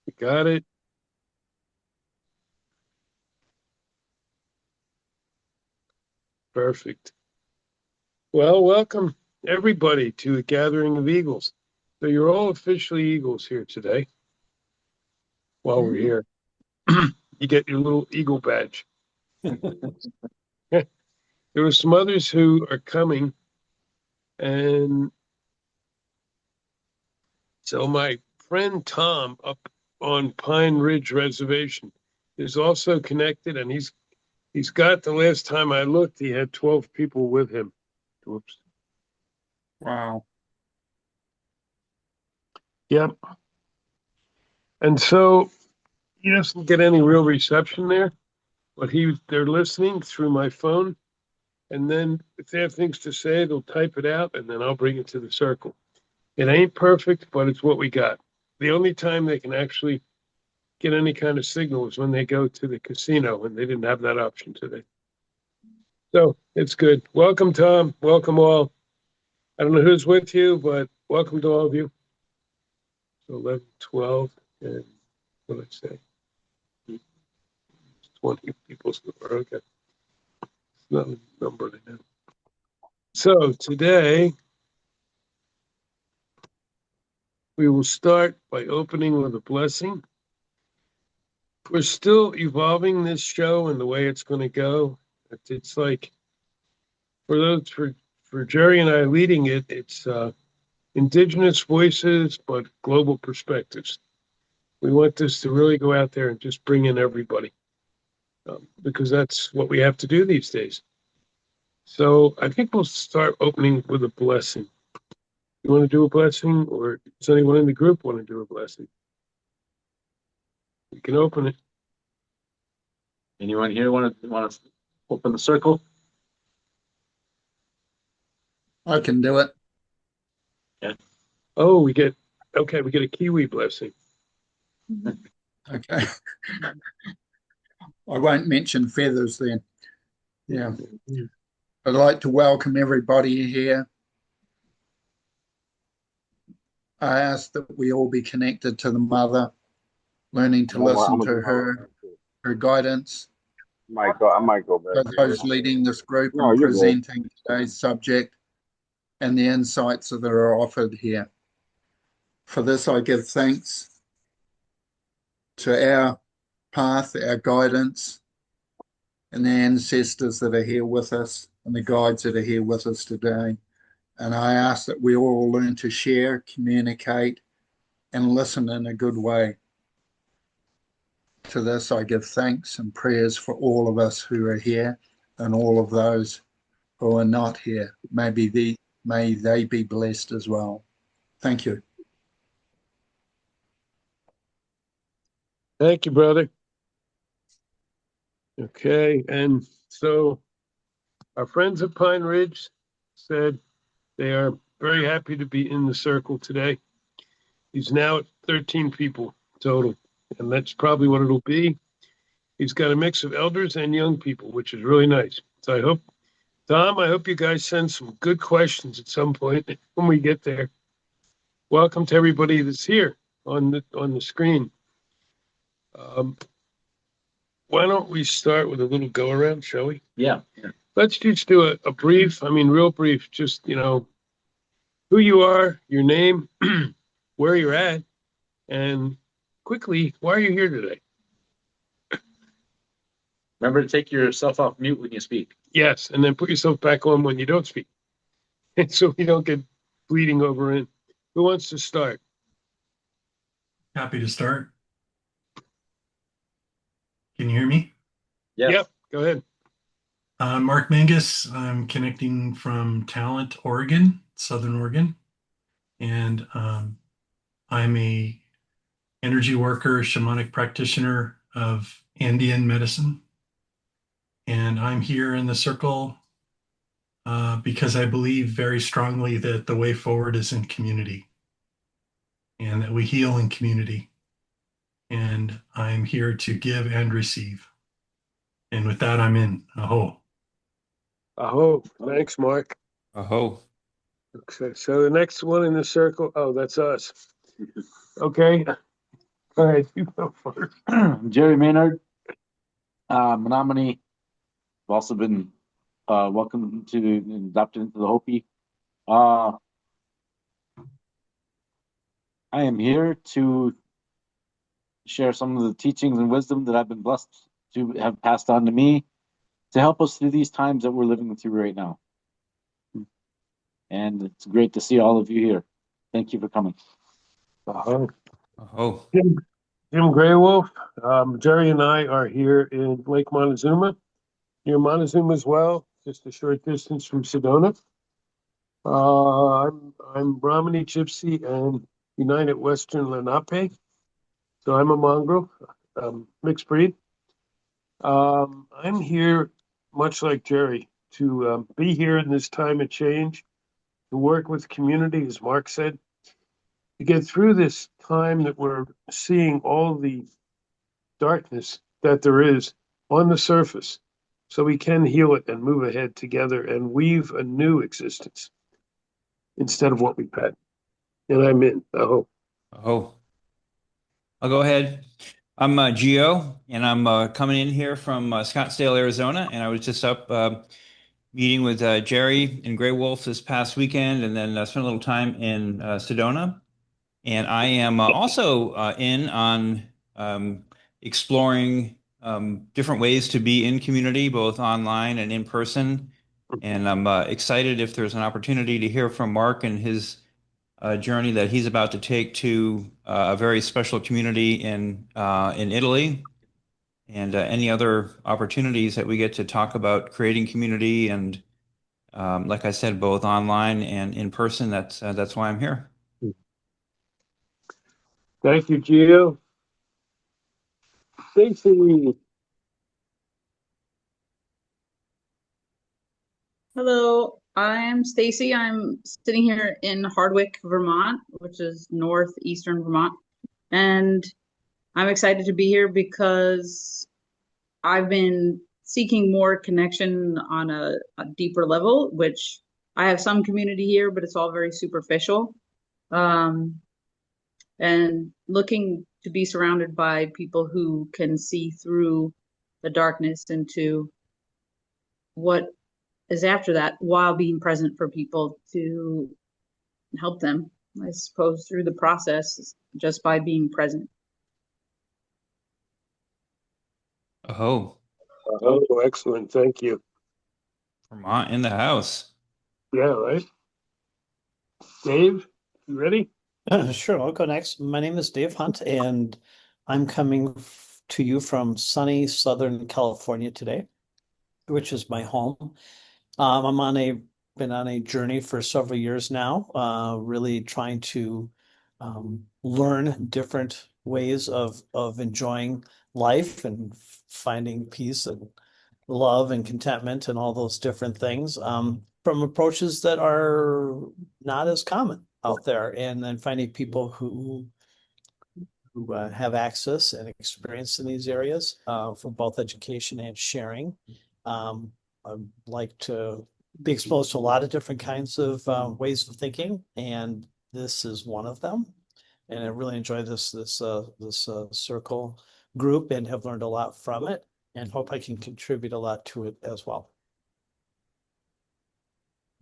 You got it. Perfect. Well, welcome everybody to a gathering of eagles. So you're all officially eagles here today while we're here. You get your little eagle badge. There were some others who are coming, and so my friend Tom up on Pine Ridge Reservation is also connected, and he's got, the last time I looked, he had 12 people with him. Whoops. Wow. Yep. And so he doesn't get any real reception there, but they're listening through my phone. And then if they have things to say, they'll type it out, and then I'll bring it to the circle. It ain't perfect, but it's what we got. The only time they can actually get any kind of signal is when they go to the casino, and they didn't have that option today. So it's good. Welcome, Tom. Welcome all. I don't know who's with you, but welcome to all of you. So 11, 12, and what did I say? 20 people. Okay. It's not a number to know. So today, we will start by opening with a blessing. We're still evolving this show and the way it's going to go. It's like, for Jerry and I leading it, it's indigenous voices, but global perspectives. We want this to really go out there and just bring in everybody, because that's what we have to do these days. So I think we'll start opening with a blessing. You want to do a blessing, or does anyone in the group want to do a blessing? You can open it. Anyone here want to open the circle? I can do it. Yeah. Oh, we get a Kiwi blessing. Okay. I won't mention feathers then. Yeah. I'd like to welcome everybody here. I ask that we all be connected to the mother, learning to listen to her guidance. I might go back. For those leading this group No, and you're good. presenting today's subject and the insights that are offered here. For this, I give thanks to our path, our guidance, and the ancestors that are here with us and the guides that are here with us today. And I ask that we all learn to share, communicate, and listen in a good way. To this, I give thanks and prayers for all of us who are here and all of those who are not here. May they be blessed as well. Thank you. Thank you, brother. Okay, and so our friends at Pine Ridge said they are very happy to be in the circle today. He's now at 13 people total, and that's probably what it'll be. He's got a mix of elders and young people, which is really nice. So Tom, I hope you guys send some good questions at some point when we get there. Welcome to everybody that's here on the screen. Why don't we start with a little go around, shall we? Yeah. Let's just do a brief, real brief, just, who you are, your name, where you're at, and quickly, why are you here today? Remember to take yourself off mute when you speak. Yes, and then put yourself back on when you don't speak. And so we don't get bleeding over in. Who wants to start? Happy to start. Can you hear me? Yes. Yep, go ahead. Mark Mangus. I'm connecting from Talent, Oregon, Southern Oregon. And I'm a energy worker, shamanic practitioner of Indian medicine. And I'm here in the circle because I believe very strongly that the way forward is in community and that we heal in community. And I'm here to give and receive. And with that, I'm in. Aho. Aho. Thanks, Mark. Aho. Okay, so the next one in the circle, oh, that's us. Okay. All right, you go first. Jerry Maynard, Menominee. I've also been welcomed to and adopted into the Hopi. I am here to share some of the teachings and wisdom that I've been blessed to have passed on to me to help us through these times that we're living through right now. And it's great to see all of you here. Thank you for coming. Uh-huh. Oh, Jim Graywolf. Jerry and I are here in Lake Montezuma, near Montezuma as well, just a short distance from Sedona. I'm Brahmini Gypsy and United Western Lenape, so I'm a mongrel, mixed breed. I'm here, much like Jerry, to be here in this time of change, to work with community, as Mark said, to get through this time that we're seeing all the darkness that there is on the surface, so we can heal it and move ahead together and weave a new existence instead of what we've had. And I'm in, I hope. oh. I'll go ahead. I'm Gio, and I'm coming in here from Scottsdale, Arizona, and I was just up meeting with Jerry and Graywolf this past weekend, and then spent a little time in Sedona. And I am also in on exploring different ways to be in community, both online and in person. And I'm excited if there's an opportunity to hear from Mark and his journey that he's about to take to a very special community in Italy, and any other opportunities that we get to talk about creating community and, like I said, both online and in person. That's why I'm here. Thank you, Gio. Stacy. Hello, I'm Stacy. I'm sitting here in Hardwick, Vermont, which is northeastern Vermont. And I'm excited to be here because I've been seeking more connection on a deeper level, which I have some community here, but it's all very superficial. And looking to be surrounded by people who can see through the darkness into what is after that while being present for people to help them, I suppose, through the process just by being present. Oh, Oh, excellent. Thank you. Vermont in the house. Yeah, right. Dave, you ready? Sure, I'll go next. My name is Dave Hunt, and I'm coming to you from sunny Southern California today, which is my home. Been on a journey for several years now, really trying to learn different ways of enjoying life and finding peace and love and contentment and all those different things, from approaches that are not as common out there, and then finding people who have access and experience in these areas, for both education and sharing. I'd like to be exposed to a lot of different kinds of ways of thinking, and this is one of them. And I really enjoy this circle group and have learned a lot from it, and hope I can contribute a lot to it as well.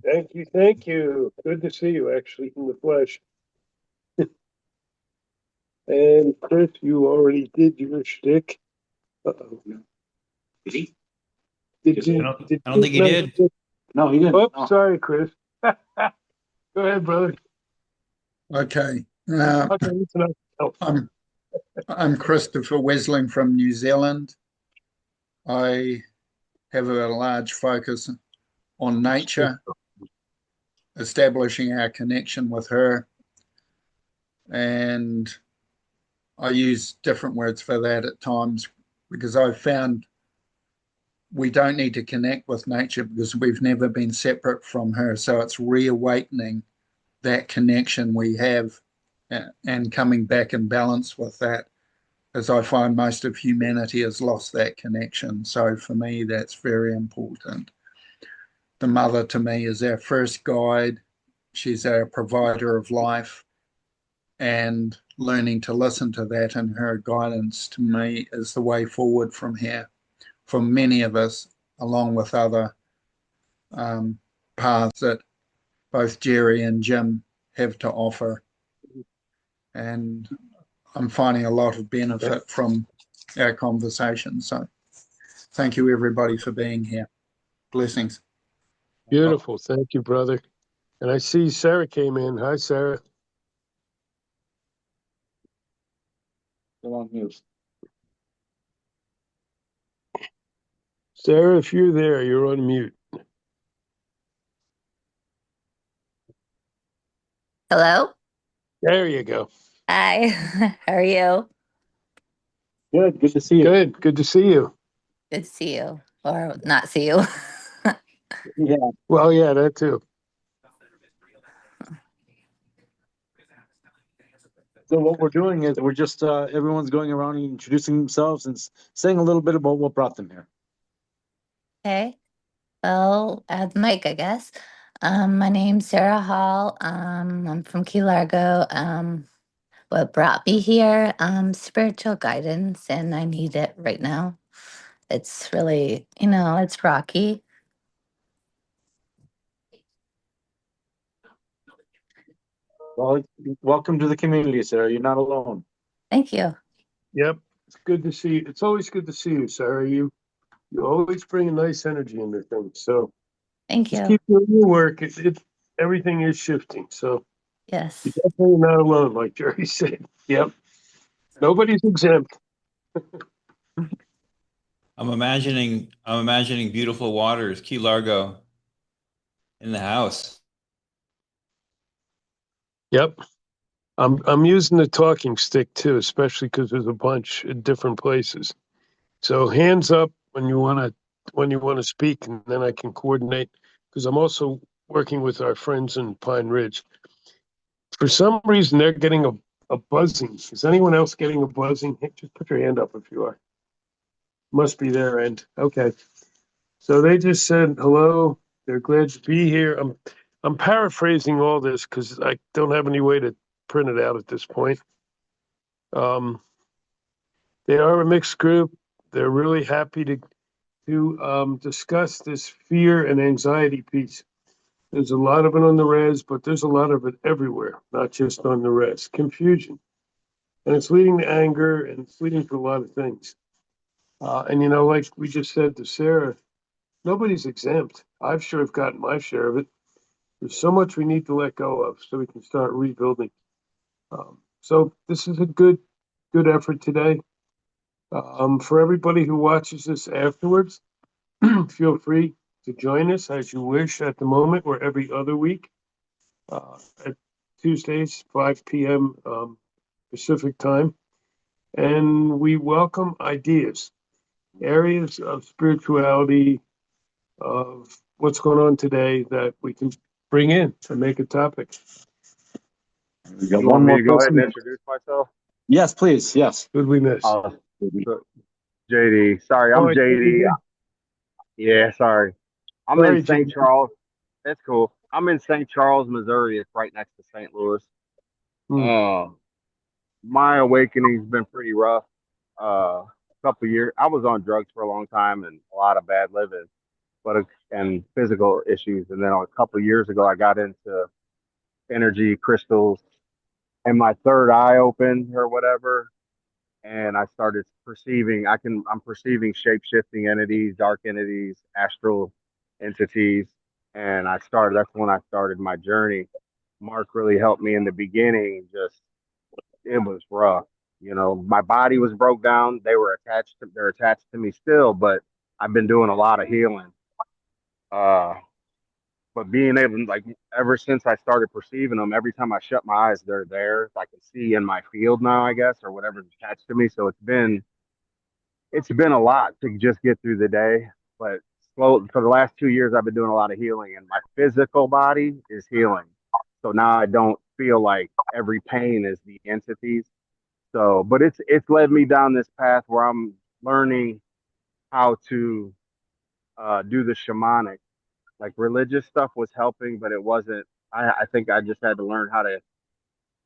Thank you. Thank you. Good to see you actually in the flesh. And Chris, you already did your shtick. Uh-oh. Did he? Did you? I don't think he did. No, he didn't. Oh, No. sorry, Chris. Go ahead, brother. Okay. Okay, that's enough. Oh, I'm Christopher Wesling from New Zealand. I have a large focus on nature, establishing our connection with her. And I use different words for that at times because I've found we don't need to connect with nature because we've never been separate from her. So it's reawakening that connection we have and coming back in balance with that, as I find most of humanity has lost that connection. So for me, that's very important. The mother to me is our first guide. She's our provider of life. And learning to listen to that and her guidance to me is the way forward from here for many of us, along with other paths that both Jerry and Jim have to offer. And I'm finding a lot of benefit from our conversation. So thank you, everybody, for being here. Blessings. Beautiful. Thank you, brother. And I see Sarah came in. Hi, Sarah. Still on mute. Sarah, if you're there, you're on mute. Hello. There you go. Hi. How are you? Good. Good to see you. Good. Good to see you. Good to see you, or not see you. Yeah. Well, yeah, that too. So what we're doing is we're just everyone's going around and introducing themselves and saying a little bit about what brought them here. Okay. Well, add the mic, I guess. My name's Sarah Hall. I'm from Key Largo. What brought me here? Spiritual guidance, and I need it right now. It's really, it's rocky. Well, welcome to the community, Sarah. You're not alone. Thank you. Yep. It's good to see you. It's always good to see you, Sarah. You always bring a nice energy into things. So Thank just you. keep doing your work. Everything is shifting. So Yes. you're definitely not alone, like Jerry said. Yep. Nobody's exempt. I'm imagining beautiful waters, Key Largo in the house. Yep. I'm using the talking stick too, especially because there's a bunch in different places. So hands up when you wanna speak, and then I can coordinate. Because I'm also working with our friends in Pine Ridge. For some reason, they're getting a buzzing. Is anyone else getting a buzzing? Hey, just put your hand up if you are. Must be their end. Okay. So they just said hello. They're glad to be here. I'm paraphrasing all this because I don't have any way to print it out at this point. They are a mixed group. They're really happy to discuss this fear and anxiety piece. There's a lot of it on the res, but there's a lot of it everywhere, not just on the res. Confusion. And it's leading to anger, and it's leading to a lot of things. And like we just said to Sarah, nobody's exempt. I've sure have gotten my share of it. There's so much we need to let go of so we can start rebuilding. So this is a good effort today. For everybody who watches this afterwards, feel free to join us as you wish at the moment or every other week at Tuesdays, 5 p.m. Pacific time. And we welcome ideas, areas of spirituality, of what's going on today that we can bring in and make a topic. We got You one want me more to go ahead person. and introduce myself? Yes, please. Yes. Who'd we miss? So, JD. Sorry, I'm Oh, I thought we JD. did. Yeah, sorry. I'm in Sorry, St. Jim. Charles. That's cool. I'm in St. Charles, Missouri. It's right next to St. Louis. Hmm. My awakening's been pretty rough. A couple years. I was on drugs for a long time and a lot of bad living, and physical issues. And then a couple years ago, I got into energy crystals, and my third eye opened or whatever, and I started perceiving. I'm perceiving shape shifting entities, dark entities, astral entities, and that's when I started my journey. Mark really helped me in the beginning. Just it was rough. My body was broke down. They're attached to me still, but I've been doing a lot of healing. Uh, but being able to, like, ever since I started perceiving them, every time I shut my eyes, they're there. I can see in my field now, I guess, or whatever's attached to me. So it's been a lot to just get through the day. But slow for the last 2 years, I've been doing a lot of healing, and my physical body is healing. So now I don't feel like every pain is the entities. So, but it's led me down this path where I'm learning how to do the shamanic. Like religious stuff was helping, but it wasn't. I think I just had to learn how to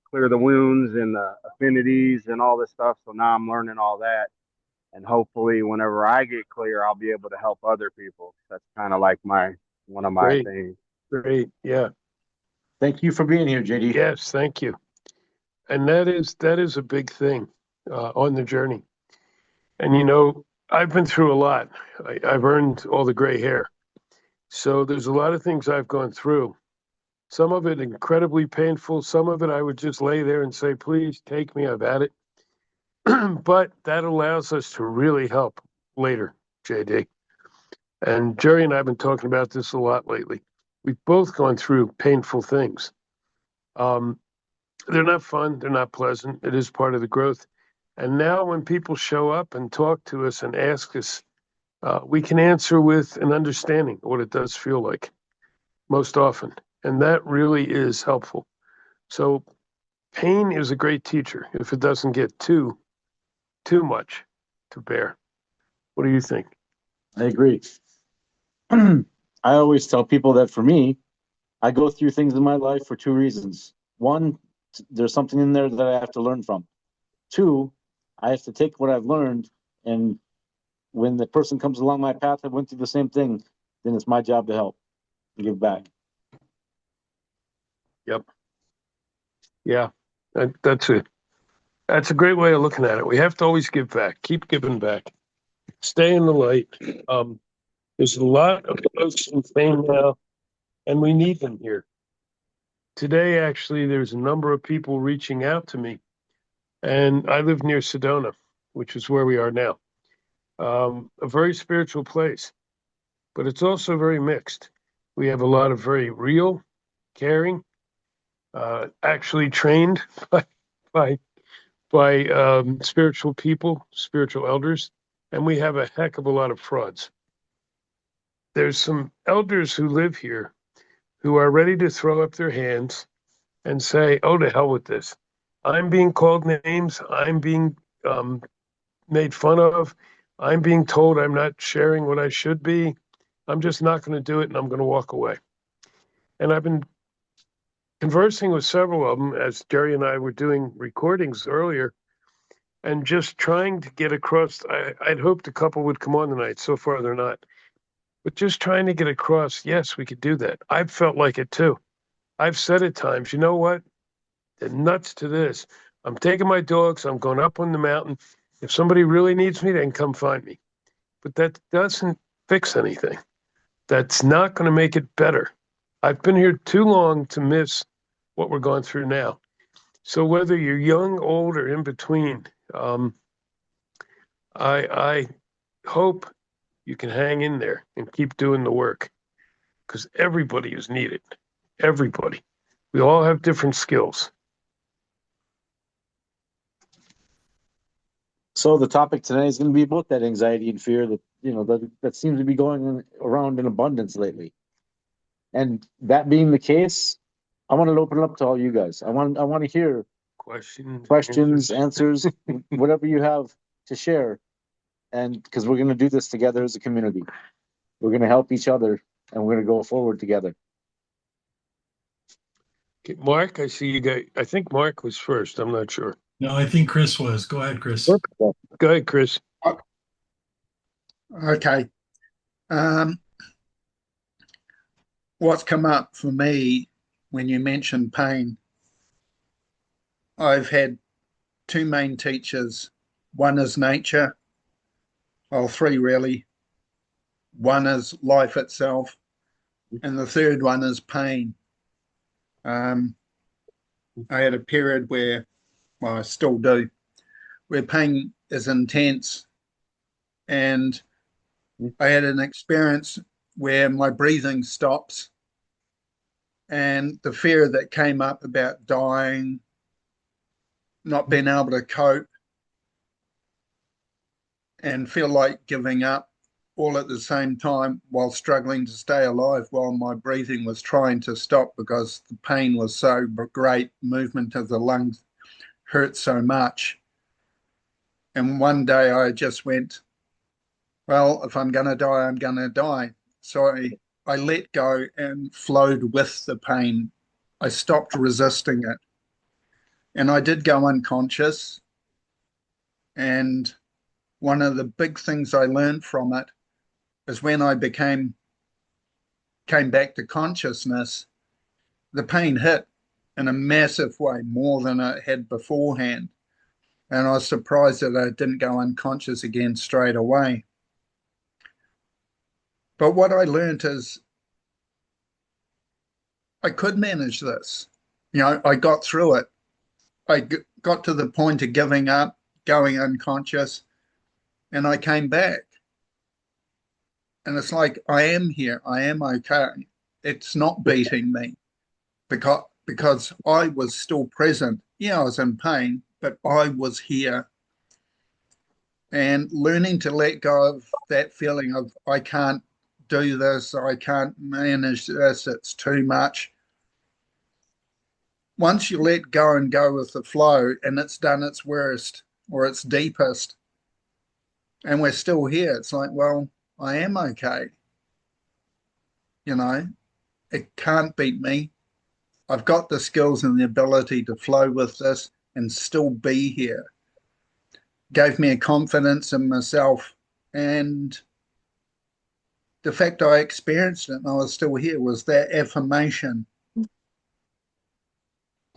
clear the wounds and the affinities and all this stuff. So now I'm learning all that. And hopefully whenever I get clear, I'll be able to help other people. That's kind of like one of my Great, things. great. Yeah. Thank you for being here, JD. Yes, thank you. And that is a big thing on the journey. And I've been through a lot. I've earned all the gray hair. So there's a lot of things I've gone through. Some of it incredibly painful. Some of it I would just lay there and say, please take me, I've had it. But that allows us to really help later, JD. And Jerry and I have been talking about this a lot lately. We've both gone through painful things. They're not fun. They're not pleasant. It is part of the growth. And now when people show up and talk to us and ask us, we can answer with an understanding of what it does feel like most often. And that really is helpful. So pain is a great teacher if it doesn't get too much to bear. What do you think? I agree. I always tell people that for me, I go through things in my life for two reasons. One, there's something in there that I have to learn from. Two, I have to take what I've learned, and when the person comes along my path that went through the same thing, then it's my job to help and give back. Yep. Yeah, that's a great way of looking at it. We have to always give back. Keep giving back. Stay in the light. There's a lot of folks in pain now, and we need them here. Today, actually, there's a number of people reaching out to me, and I live near Sedona, which is where we are now. A very spiritual place, but it's also very mixed. We have a lot of very real, caring, actually trained by spiritual people, spiritual elders, and we have a heck of a lot of frauds. There's some elders who live here who are ready to throw up their hands and say, oh, to hell with this. I'm being called names. I'm being made fun of. I'm being told I'm not sharing what I should be. I'm just not going to do it, and I'm going to walk away. And I've been conversing with several of them as Jerry and I were doing recordings earlier, and just trying to get across. I'd hoped a couple would come on tonight. So far, they're not. But just trying to get across, yes, we could do that. I've felt like it too. I've said at times, you know what? They're nuts to this. I'm taking my dogs. I'm going up on the mountain. If somebody really needs me, they can come find me. But that doesn't fix anything. That's not going to make it better. I've been here too long to miss what we're going through now. So whether you're young, old, or in between, I hope you can hang in there and keep doing the work, because everybody is needed. Everybody. We all have different skills. So the topic today is going to be about that anxiety and fear that seems to be going around in abundance lately. And that being the case, I want to open it up to all you guys. I want to hear questions, answers, whatever you have to share. And because we're going to do this together as a community, we're going to help each other, and we're going to go forward together. Okay, Mark, I see you guys. I think Mark was first. I'm not sure. No, I think Chris was. Go ahead, Chris. Go ahead, Chris. Okay. What's come up for me when you mention pain, I've had two main teachers. One is nature, well, three really. One is life itself, and the third one is pain. I had a period where, well, I still do, where pain is intense. And I had an experience where my breathing stops, and the fear that came up about dying, not being able to cope, and feel like giving up all at the same time while struggling to stay alive while my breathing was trying to stop because the pain was so great, movement of the lungs hurt so much. And one day I just went, well, if I'm going to die, I'm going to die. So I let go and flowed with the pain. I stopped resisting it. And I did go unconscious. And one of the big things I learned from it is when I came back to consciousness, the pain hit in a massive way, more than it had beforehand. And I was surprised that I didn't go unconscious again straight away. But what I learned is I could manage this. I got through it. I got to the point of giving up, going unconscious, and I came back. And it's like, I am here. I am okay. It's not beating me because I was still present. Yeah, I was in pain, but I was here. And learning to let go of that feeling of I can't do this, I can't manage this, it's too much. Once you let go and go with the flow, and it's done its worst or its deepest, and we're still here, it's like, well, I am okay. It can't beat me. I've got the skills and the ability to flow with this and still be here. Gave me a confidence in myself, and the fact I experienced it and I was still here was that affirmation.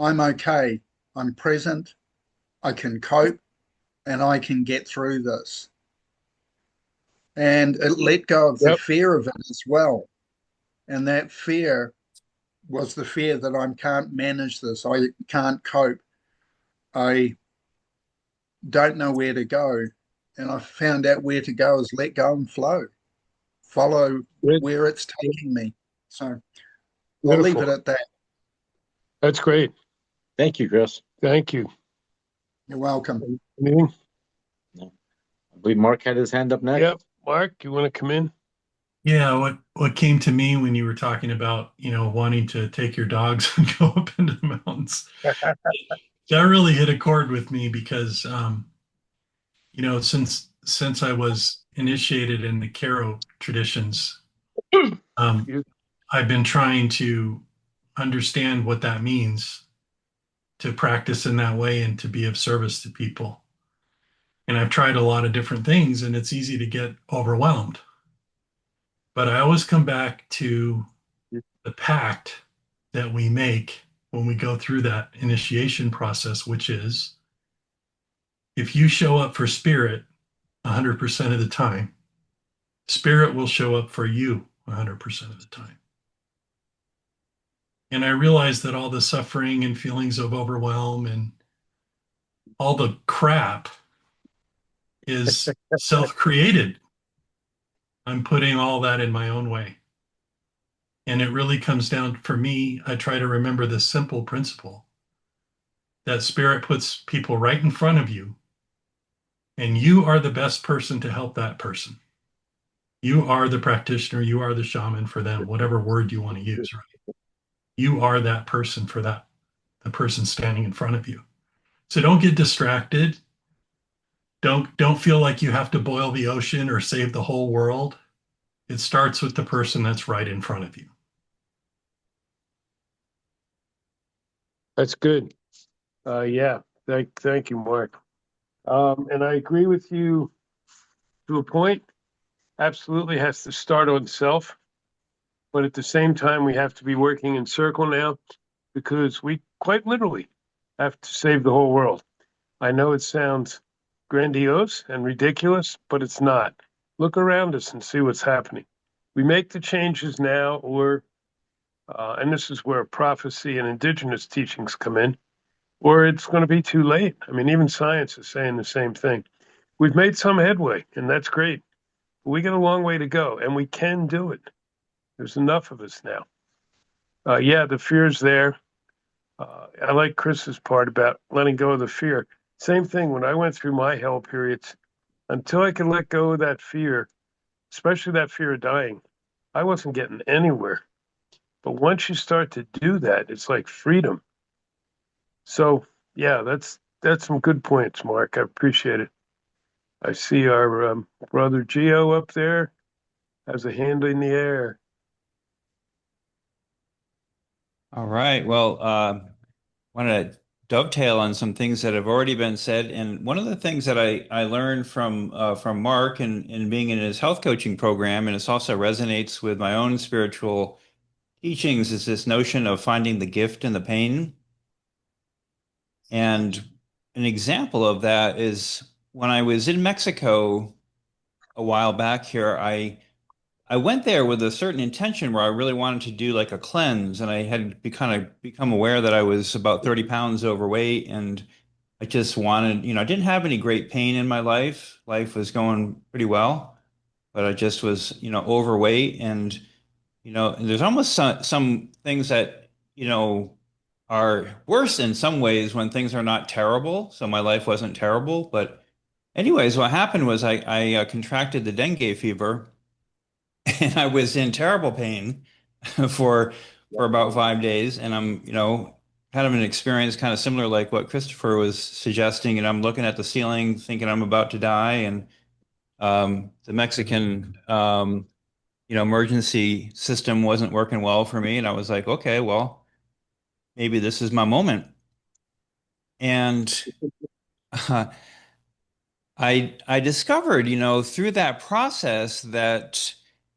I'm okay. I'm present. I can cope, and I can get through this. And it let go of the fear of it as well. And that fear was the fear that I can't manage this. I can't cope. I don't know where to go. And I found out where to go is let go and flow. Follow where it's taking me. So I'll leave it at that. That's great. Thank you, Chris. Thank you. You're welcome. Anything? No. I believe Mark had his hand up next. Yep. Mark, you want to come in? Yeah, what came to me when you were talking about, wanting to take your dogs and go up into the mountains, that really hit a chord with me because, since I was initiated in the Karo traditions, I've been trying to understand what that means to practice in that way and to be of service to people. And I've tried a lot of different things, and it's easy to get overwhelmed. But I always come back to the pact that we make when we go through that initiation process, which is if you show up for spirit 100% of the time, spirit will show up for you 100% of the time. And I realize that all the suffering and feelings of overwhelm and all the crap is self-created. I'm putting all that in my own way. And it really comes down, for me, I try to remember this simple principle that spirit puts people right in front of you, and you are the best person to help that person. You are the practitioner, you are the shaman for them, whatever word you want to use, right? You are that person for the person standing in front of you. So don't get distracted. Don't feel like you have to boil the ocean or save the whole world. It starts with the person that's right in front of you. That's good. Yeah. Thank you, Mark. And I agree with you to a point. Absolutely has to start on self. But at the same time, we have to be working in circle now because we quite literally have to save the whole world. I know it sounds grandiose and ridiculous, but it's not. Look around us and see what's happening. We make the changes now, and this is where prophecy and indigenous teachings come in, or it's going to be too late. I mean, even science is saying the same thing. We've made some headway, and that's great. But we got a long way to go, and we can do it. There's enough of us now. Yeah, the fear's there. I like Chris's part about letting go of the fear. Same thing when I went through my hell periods, until I could let go of that fear, especially that fear of dying, I wasn't getting anywhere. But once you start to do that, it's like freedom. So yeah, that's some good points, Mark. I appreciate it. I see our brother Gio up there has a hand in the air. All right. Well, want to dovetail on some things that have already been said. And one of the things that I learned from Mark and being in his health coaching program, and it also resonates with my own spiritual teachings, is this notion of finding the gift in the pain. And an example of that is when I was in Mexico a while back here, I went there with a certain intention where I really wanted to do like a cleanse, and I had kind of become aware that I was about 30 pounds overweight, and I just wanted, I didn't have any great pain in my life. Life was going pretty well, but I just was, overweight, and there's almost some things that, are worse in some ways when things are not terrible. So my life wasn't terrible, but anyways, what happened was I contracted the dengue fever. And I was in terrible pain for about 5 days, and I'm kind of an experience kind of similar like what Christopher was suggesting, and I'm looking at the ceiling thinking I'm about to die, and the Mexican emergency system wasn't working well for me, and I was like, okay, well, maybe this is my moment. And I discovered, through that process that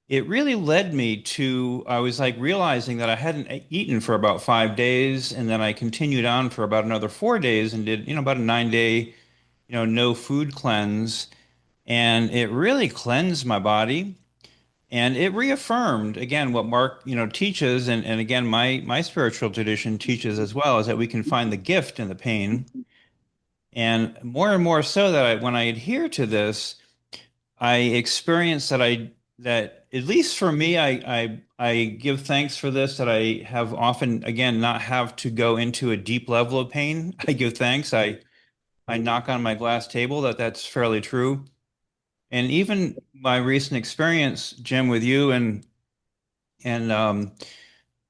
it really led me to, I was like realizing that I hadn't eaten for about 5 days, and then I continued on for about another 4 days and did, about a 9 day, no food cleanse. And it really cleansed my body. And it reaffirmed again what Mark, teaches, and again my spiritual tradition teaches as well, is that we can find the gift in the pain. And more so that when I adhere to this, I experience that at least for me, I give thanks for this, that I have often, again, not have to go into a deep level of pain. I give thanks. I knock on my glass table that's fairly true. And even my recent experience, Jim, with you and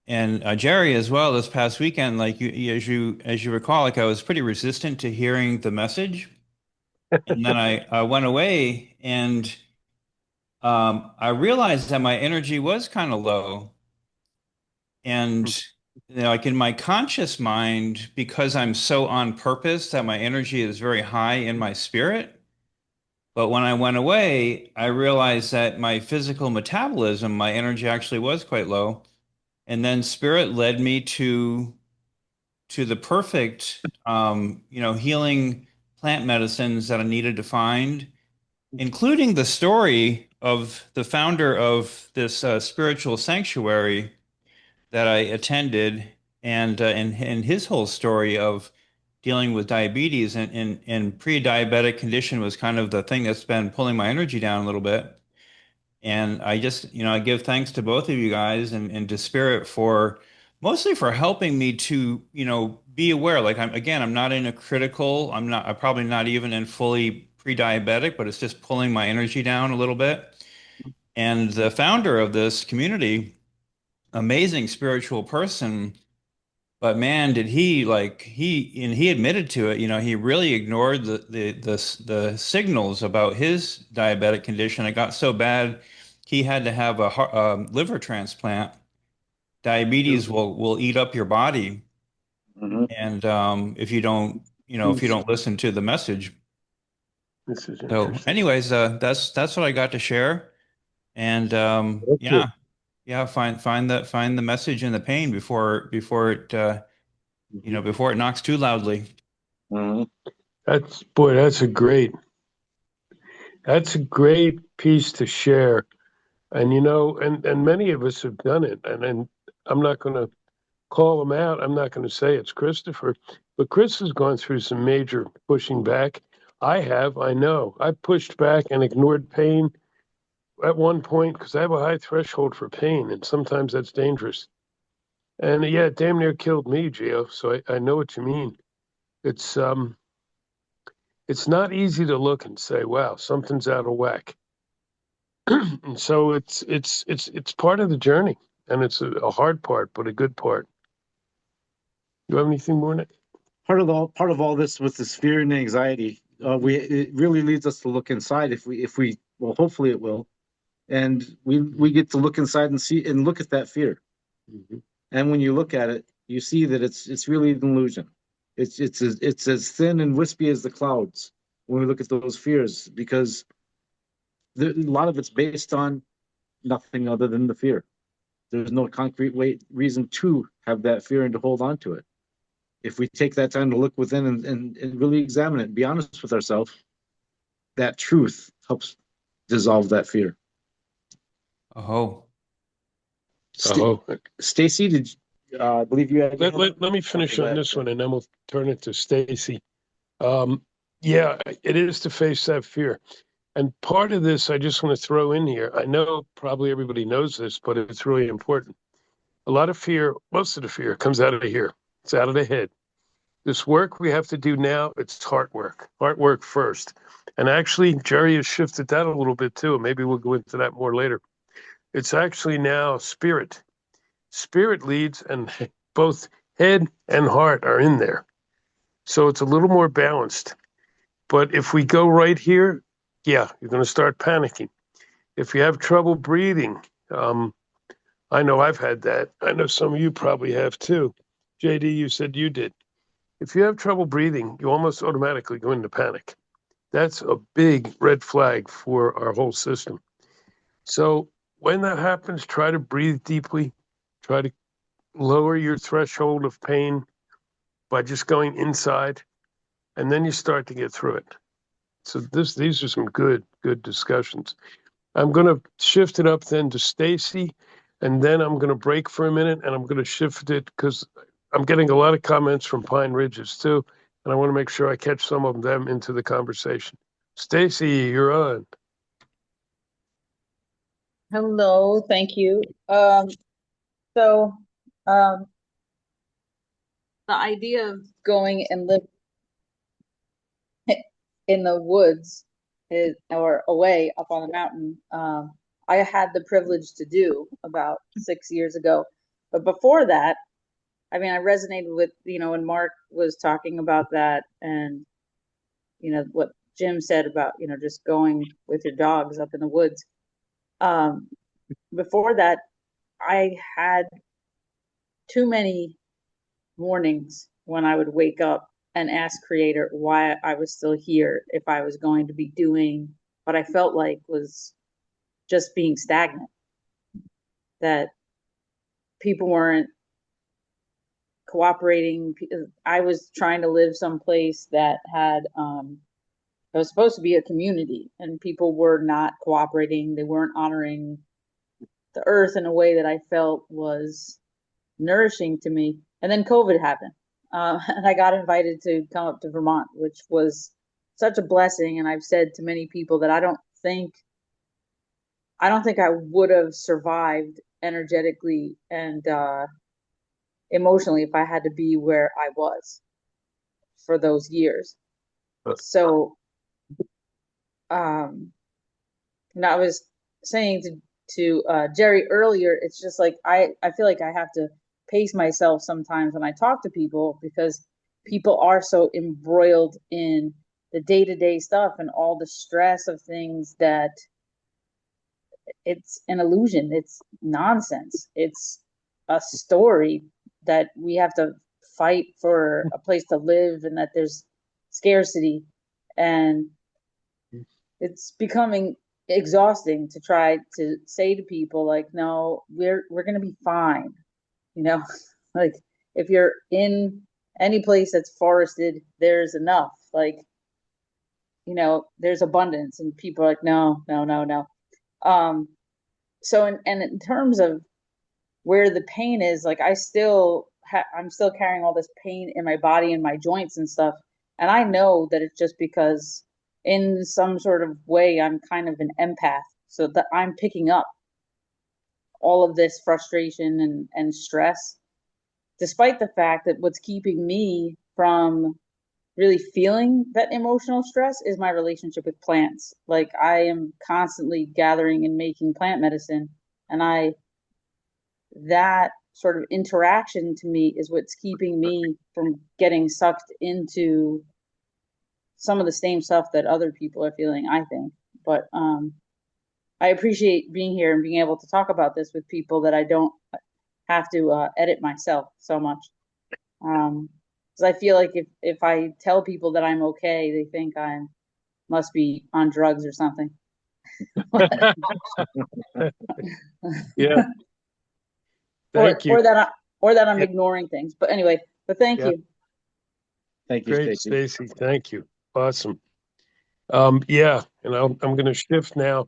Jerry as well this past weekend, like as you recall, like I was pretty resistant to hearing the message. And then I went away, and I realized that my energy was kind of low. And like in my conscious mind, because I'm so on purpose that my energy is very high in my spirit. But when I went away, I realized that my physical metabolism, my energy actually was quite low. And then spirit led me to the perfect, healing plant medicines that I needed to find, including the story of the founder of this spiritual sanctuary that I attended, and his whole story of dealing with diabetes and pre-diabetic condition was kind of the thing that's been pulling my energy down a little bit. And I just, I give thanks to both of you guys and to Spirit for mostly for helping me to, be aware. Like I'm not in a critical, I'm probably not even in fully pre-diabetic, but it's just pulling my energy down a little bit. And the founder of this community, amazing spiritual person, but man, did he admitted to it, he really ignored the signals about his diabetic condition. It got so bad he had to have a liver transplant. Diabetes will eat up your body, Mhm. and if you don't listen to the message. This is So, interesting. anyways, that's what I got to share, and Okay. yeah, find the message in the pain before it before it knocks too loudly. Mhm. That's a great piece to share. And and many of us have done it. And I'm not going to call him out. I'm not going to say it's Christopher, but Chris has gone through some major pushing back. I know. I pushed back and ignored pain at one point because I have a high threshold for pain, and sometimes that's dangerous. And yeah, it damn near killed me, Gio. So I know what you mean. It's um it's not easy to look and say, wow, something's out of whack. And so it's part of the journey, and it's a hard part, but a good part. You have anything more, Nick? Part of all this with this fear and anxiety, it really leads us to look inside. If we well, hopefully it will, and we get to look inside and see and look at that fear. Mhm. And when you look at it, you see that it's really an illusion. It's as thin and wispy as the clouds when we look at those fears, because a lot of it's based on nothing other than the fear. There's no concrete reason to have that fear and to hold on to it. If we take that time to look within and really examine it and be honest with ourselves, that truth helps dissolve that fear. Oh, Oh, Stacy, I believe you had. let me finish on this one, and then we'll turn it to Stacy. Yeah, it is to face that fear. And part of this, I just want to throw in here. I know probably everybody knows this, but it's really important. A lot of fear, most of the fear comes out of here. It's out of the head. This work we have to do now, it's heart work first. And actually, Jerry has shifted that a little bit too. Maybe we'll go into that more later. It's actually now spirit. Spirit leads, and both head and heart are in there. So it's a little more balanced. But if we go right here, yeah, you're going to start panicking. If you have trouble breathing, I know I've had that. I know some of you probably have too. JD, you said you did. If you have trouble breathing, you almost automatically go into panic. That's a big red flag for our whole system. So when that happens, try to breathe deeply. Try to lower your threshold of pain by just going inside, and then you start to get through it. So these are some good discussions. I'm going to shift it up then to Stacy, and then I'm going to break for a minute, and I'm going to shift it because I'm getting a lot of comments from Pine Ridges too, and I want to make sure I catch some of them into the conversation. Stacy, you're on. Hello, thank you. So the idea of going and live in the woods or away up on the mountain, I had the privilege to do about 6 years ago. But before that, I mean, I resonated with, when Mark was talking about that, and, what Jim said about, just going with your dogs up in the woods. Before that, I had too many mornings when I would wake up and ask Creator why I was still here, if I was going to be doing what I felt like was just being stagnant, that people weren't cooperating. I was trying to live someplace that had, it was supposed to be a community, and people were not cooperating. They weren't honoring the earth in a way that I felt was nourishing to me. And then COVID happened. And I got invited to come up to Vermont, which was such a blessing. And I've said to many people that I don't think I would have survived energetically and emotionally if I had to be where I was for those years. So, and I was saying to Jerry earlier, it's just like I feel like I have to pace myself sometimes when I talk to people, because people are so embroiled in the day-to-day stuff and all the stress of things that it's an illusion. It's nonsense. It's a story that we have to fight for a place to live, and that there's scarcity, and it's becoming exhausting to try to say to people like, no, we're going to be fine. Like, if you're in any place that's forested, there's enough. Like, there's abundance, and people are like, no. So in terms of where the pain is, like, I'm still carrying all this pain in my body and my joints and stuff. And I know that it's just because in some sort of way, I'm kind of an empath, so that I'm picking up all of this frustration and stress, despite the fact that what's keeping me from really feeling that emotional stress is my relationship with plants. Like, I am constantly gathering and making plant medicine, and that sort of interaction to me is what's keeping me from getting sucked into some of the same stuff that other people are feeling, I think. But I appreciate being here and being able to talk about this with people that I don't have to edit myself so much. Because I feel like if I tell people that I'm okay, they think I must be on drugs or something. Yeah, or thank you. or that I, or that I'm Yeah, ignoring things. But anyway, but thank yeah, you. Thank you, great, Stacy. Stacy. Thank you. Awesome. Yeah, and I'm going to shift now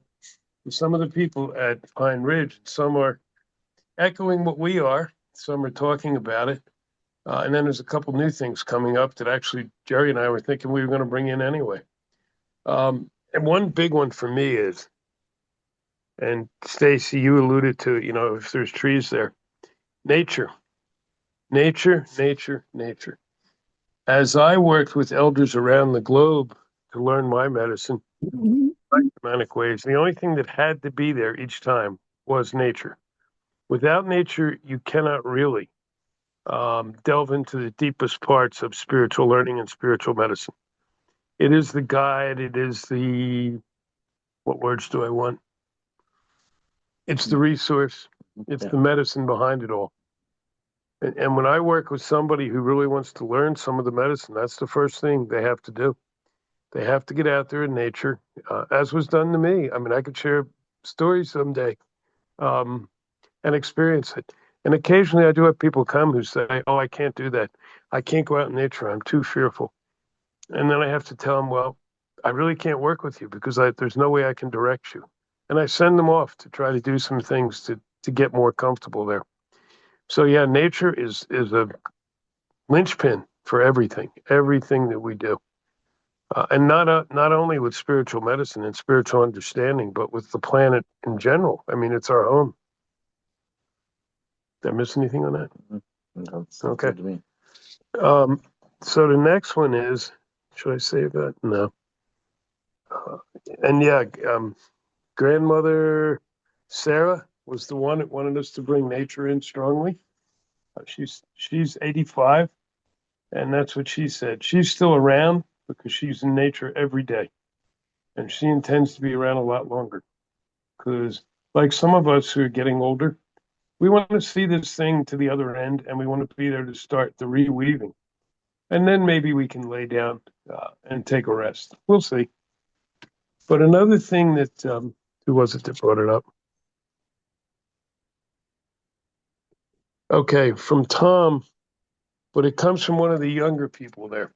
to some of the people at Pine Ridge. Some are echoing what we are. Some are talking about it. And then there's a couple new things coming up that actually Jerry and I were thinking we were going to bring in anyway. And one big one for me is, and Stacy, you alluded to, if there's trees there, nature, nature, nature, nature. As I worked with elders around the globe to learn my medicine, shamanic ways, the only thing that had to be there each time was nature. Without nature, you cannot really delve into the deepest parts of spiritual learning and spiritual medicine. It is the guide. It is what words do I want? It's the resource. It's the medicine behind it all. And when I work with somebody who really wants to learn some of the medicine, that's the first thing they have to do. They have to get out there in nature, as was done to me. I mean, I could share stories someday and experience it. And occasionally I do have people come who say, oh, I can't do that. I can't go out in nature. I'm too fearful. And then I have to tell them, well, I really can't work with you because there's no way I can direct you. And I send them off to try to do some things to get more comfortable there. So yeah, nature is a linchpin for everything that we do. And not only with spiritual medicine and spiritual understanding, but with the planet in general. I mean, it's our home. Did I miss anything on that? No, sounds Okay. good to me. So the next one is, should I save that? No. And yeah, grandmother Sarah was the one that wanted us to bring nature in strongly. She's 85, and that's what she said. She's still around because she's in nature every day, and she intends to be around a lot longer. Because, like some of us who are getting older, we want to see this thing to the other end, and we want to be there to start the reweaving, and then maybe we can lay down and take a rest. We'll see. But another thing that who was it that brought it up? Okay, from Tom, but it comes from one of the younger people there.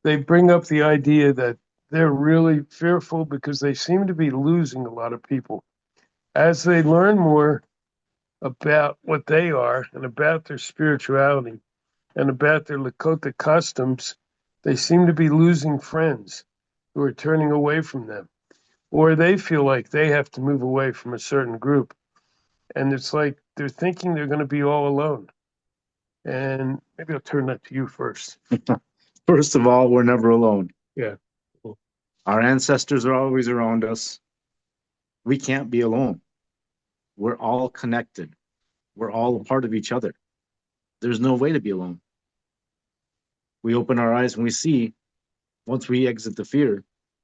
They bring up the idea that they're really fearful because they seem to be losing a lot of people. As they learn more about what they are and about their spirituality and about their Lakota customs, they seem to be losing friends who are turning away from them. Or they feel like they have to move away from a certain group. And it's like they're thinking they're going to be all alone. And maybe I'll turn that to you first. First of all, we're never alone. Yeah. Our ancestors are always around us. We can't be alone. We're all connected. We're all a part of each other. There's no way to be alone. We open our eyes and we see, once we exit the fear,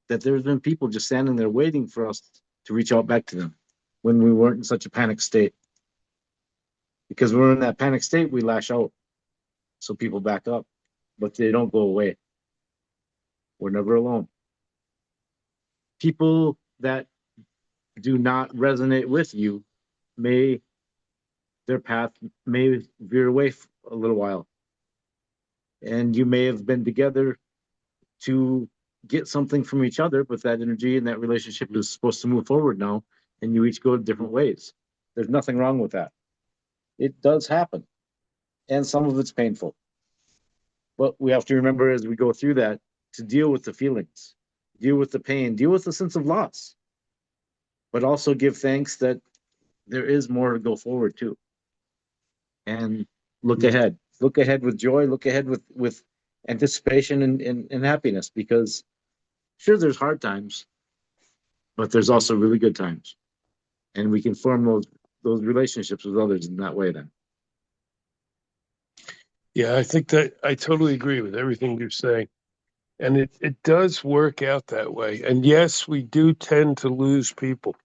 that there's been people just standing there waiting for us to reach out back to them when we weren't in such a panic state. Because when we're in that panic state, we lash out. So people back up, but they don't go away. We're never alone. People that do not resonate with you their path may veer away a little while. And you may have been together to get something from each other, but that energy and that relationship is supposed to move forward now, and you each go different ways. There's nothing wrong with that. It does happen, and some of it's painful. But we have to remember as we go through that to deal with the feelings, deal with the pain, deal with the sense of loss, but also give thanks that there is more to go forward to. And look ahead with joy, look ahead with anticipation and happiness, because sure, there's hard times, but there's also really good times. And we can form those relationships with others in that way then. Yeah, I think that I totally agree with everything you're saying. And it does work out that way. And yes, we do tend to lose people.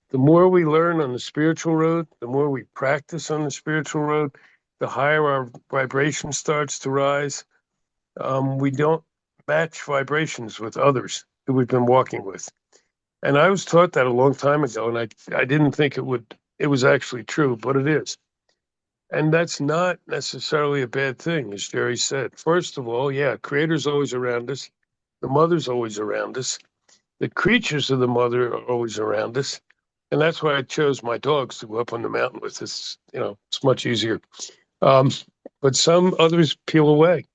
The more we learn on the spiritual road, the more we practice on the spiritual road, the higher our vibration starts to rise, we don't match vibrations with others who we've been walking with. And I was taught that a long time ago, and I didn't think it was actually true, but it is. And that's not necessarily a bad thing, as Jerry said. First of all, yeah, Creator's always around us. The mother's always around us. The creatures of the mother are always around us. And that's why I chose my dogs to go up on the mountain with us. It's much easier. Um, but some others peel away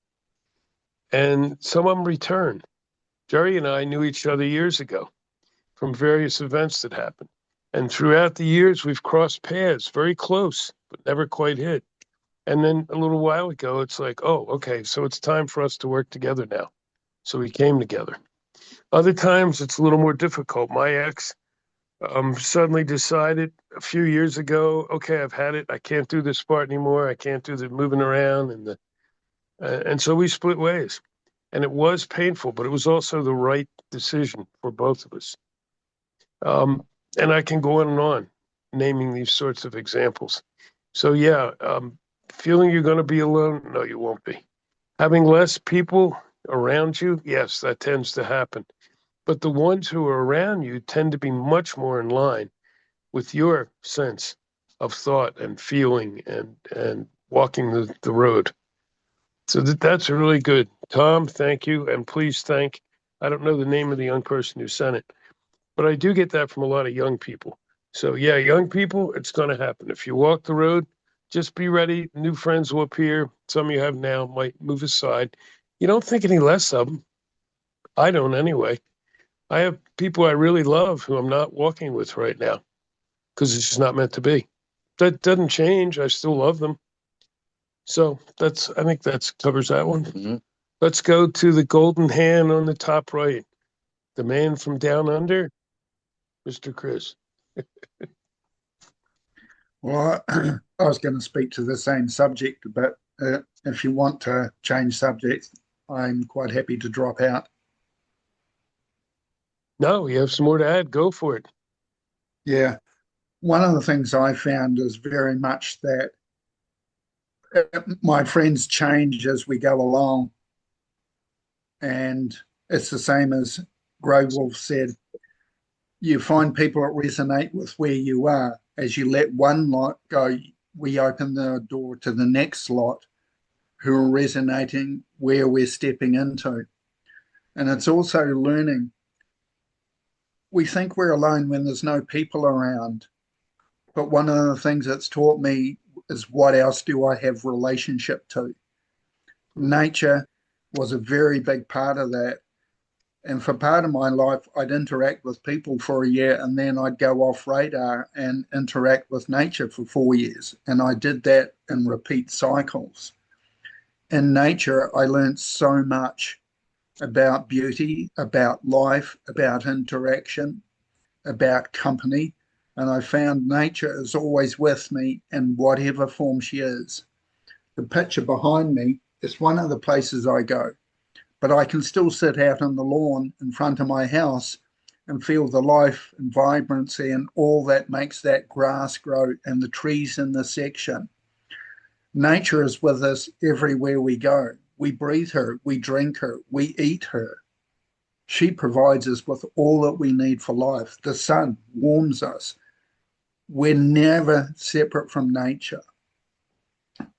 and some of them return. Jerry and I knew each other years ago from various events that happened. And throughout the years, we've crossed paths very close, but never quite hit. And then a little while ago, it's like, oh, okay, so it's time for us to work together now. So we came together. Other times, it's a little more difficult. My ex suddenly decided a few years ago, okay, I've had it. I can't do this part anymore. I can't do the moving around and so we split ways. And it was painful, but it was also the right decision for both of us. And I can go on naming these sorts of examples. So yeah, feeling you're going to be alone? No, you won't be. Having less people around you? Yes, that tends to happen. But the ones who are around you tend to be much more in line with your sense of thought and feeling and walking the road. So that's really good. Tom, thank you. And please thank, I don't know the name of the young person who sent it, but I do get that from a lot of young people. So yeah, young people, it's going to happen. If you walk the road, just be ready. New friends will appear. Some you have now might move aside. You don't think any less of them. I don't anyway. I have people I really love who I'm not walking with right now because it's just not meant to be. That doesn't change. I still love them. So I think that covers that one. Mm-hmm. Let's go to the golden hand on the top right. The man from down under, Mr. Chris. Well, I was going to speak to the same subject, but if you want to change subjects, I'm quite happy to drop out. No, you have some more to add. Go for it. Yeah. One of the things I found is very much that my friends change as we go along. And it's the same as Graywolf said. You find people that resonate with where you are. As you let one lot go, we open the door to the next lot who are resonating where we're stepping into. And it's also learning. We think we're alone when there's no people around. But one of the things that's taught me is what else do I have relationship to? Nature was a very big part of that. And for part of my life, I'd interact with people for a year and then I'd go off radar and interact with nature for 4 years. And I did that in repeat cycles. In nature, I learned so much about beauty, about life, about interaction, about company. And I found nature is always with me in whatever form she is. The picture behind me is one of the places I go, but I can still sit out on the lawn in front of my house and feel the life and vibrancy and all that makes that grass grow and the trees in the section. Nature is with us everywhere we go. We breathe her, we drink her, we eat her. She provides us with all that we need for life. The sun warms us. We're never separate from nature.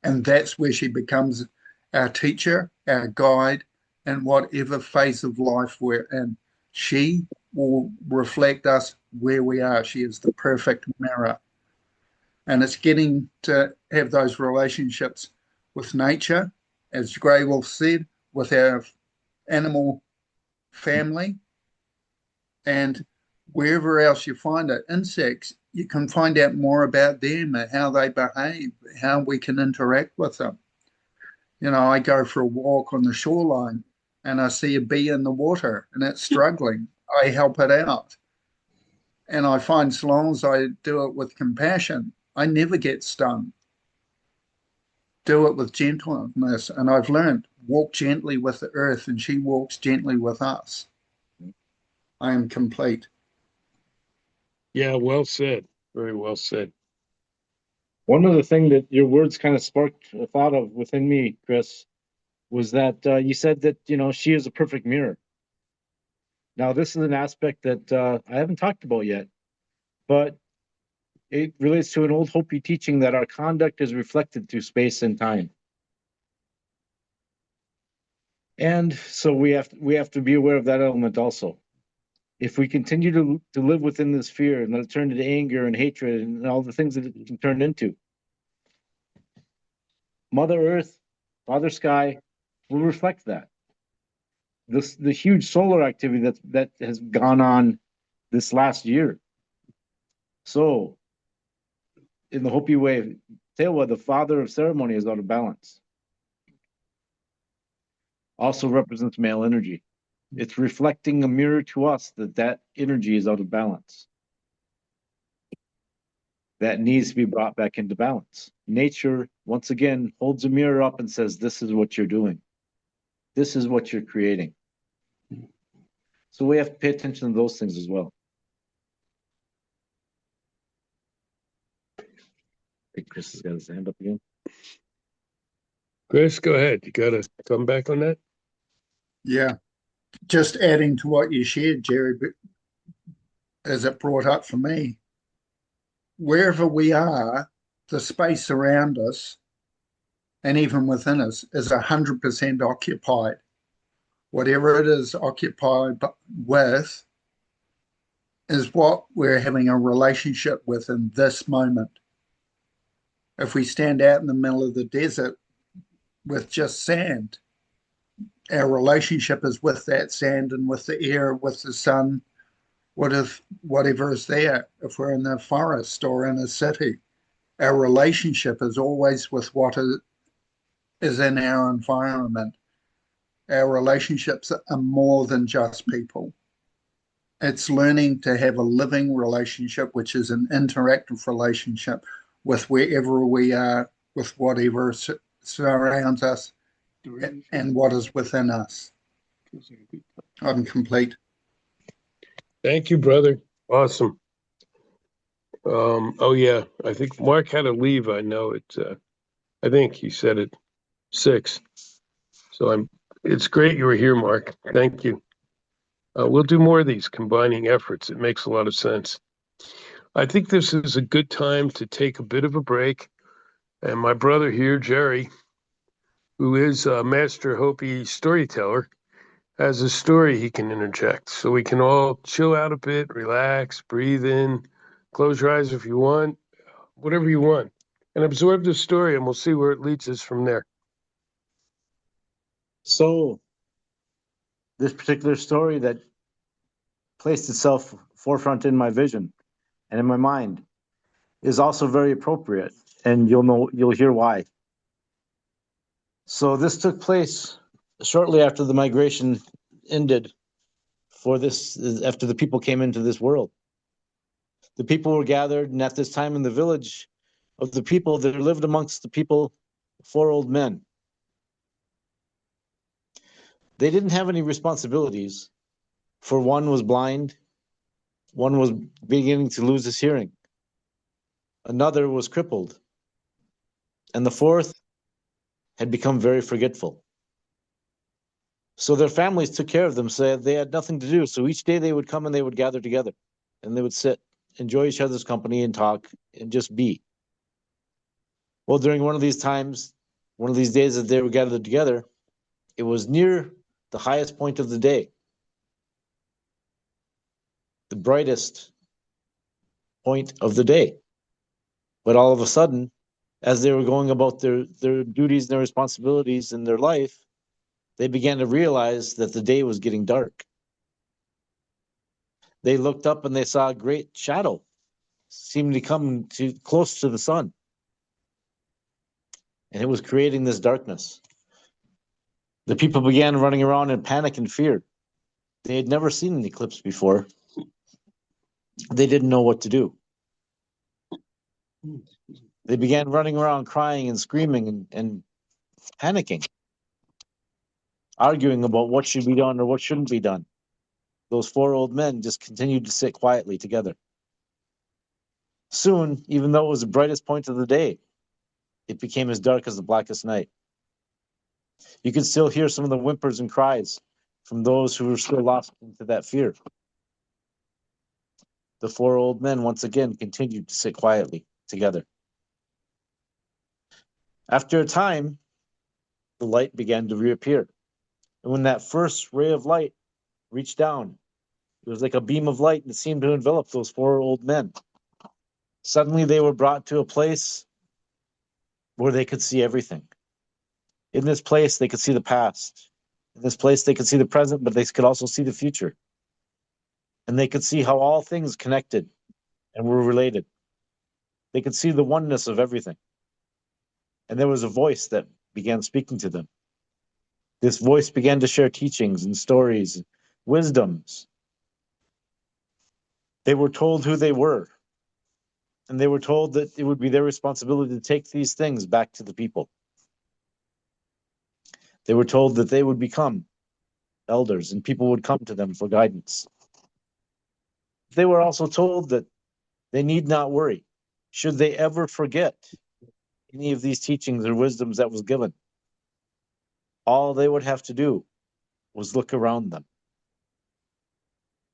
And that's where she becomes our teacher, our guide, and whatever phase of life we're in. She will reflect us where we are. She is the perfect mirror. And it's getting to have those relationships with nature, as Graywolf said, with our animal family, and wherever else you find it. Insects, you can find out more about them and how they behave, how we can interact with them. You know, I go for a walk on the shoreline and I see a bee in the water and it's struggling. I help it out. And I find so long as I do it with compassion, I never get stung. Do it with gentleness. And I've learned, walk gently with the earth and she walks gently with us. I am complete. Yeah, well said. Very well said. One other thing that your words kind of sparked a thought of within me, Chris, was that you said that, she is a perfect mirror. Now, this is an aspect that I haven't talked about yet, but it relates to an old Hopi teaching that our conduct is reflected through space and time. And so we have to be aware of that element also. If we continue to live within this fear and let it turn into anger and hatred and all the things that it can turn into, Mother Earth, Father Sky will reflect that. The huge solar activity that has gone on this last year. So, in the Hopi way, Tewa, the father of ceremony, is out of balance. Also represents male energy. It's reflecting a mirror to us that energy is out of balance. That needs to be brought back into balance. Nature, once again, holds a mirror up and says, this is what you're doing. This is what you're creating. So we have to pay attention to those things as well. I think Chris has got his hand up again. Chris, go ahead. You got to come back on that? Yeah. Just adding to what you shared, Jerry, but as it brought up for me, wherever we are, the space around us and even within us is 100% occupied. Whatever it is occupied with is what we're having a relationship with in this moment. If we stand out in the middle of the desert with just sand, our relationship is with that sand and with the air, with the sun, whatever is there. If we're in the forest or in a city, our relationship is always with what is in our environment. Our relationships are more than just people. It's learning to have a living relationship, which is an interactive relationship with wherever we are, with whatever surrounds us, and what is within us. I'm complete. Thank you, brother. Awesome. Oh yeah, I think Mark had to leave. I know it. I think he said it 6. So it's great you were here, Mark. Thank you. We'll do more of these combining efforts. It makes a lot of sense. I think this is a good time to take a bit of a break. And my brother here, Jerry, who is a master Hopi storyteller, has a story he can interject. So we can all chill out a bit, relax, breathe in, close your eyes if you want, whatever you want, and absorb the story, and we'll see where it leads us from there. So, this particular story that placed itself forefront in my vision and in my mind is also very appropriate, and you'll hear why. So this took place shortly after the migration ended after the people came into this world. The people were gathered, and at this time in the village of the people, there lived amongst the people 4 old men. They didn't have any responsibilities, for one was blind, one was beginning to lose his hearing, another was crippled, and the 4th had become very forgetful. So their families took care of them, so they had nothing to do. So each day they would come and they would gather together, and they would sit, enjoy each other's company and talk and just be. Well, during one of these times, one of these days that they were gathered together, it was near the highest point of the day, the brightest point of the day. But all of a sudden, as they were going about their duties and their responsibilities in their life, they began to realize that the day was getting dark. They looked up and they saw a great shadow seeming to come close to the sun. And it was creating this darkness. The people began running around in panic and fear. They had never seen an eclipse before. They didn't know what to do. They began running around crying and screaming and panicking, arguing about what should be done or what shouldn't be done. Those 4 old men just continued to sit quietly together. Soon, even though it was the brightest point of the day, it became as dark as the blackest night. You can still hear some of the whimpers and cries from those who were still lost into that fear. The four old men once again continued to sit quietly together. After a time, the light began to reappear. And when that first ray of light reached down, it was like a beam of light that seemed to envelop those four old men. Suddenly they were brought to a place where they could see everything. In this place, they could see the past. In this place, they could see the present, but they could also see the future. And they could see how all things connected and were related. They could see the oneness of everything. And there was a voice that began speaking to them. This voice began to share teachings and stories, wisdoms. They were told who they were. And they were told that it would be their responsibility to take these things back to the people. They were told that they would become elders and people would come to them for guidance. They were also told that they need not worry. Should they ever forget any of these teachings or wisdoms that was given, all they would have to do was look around them.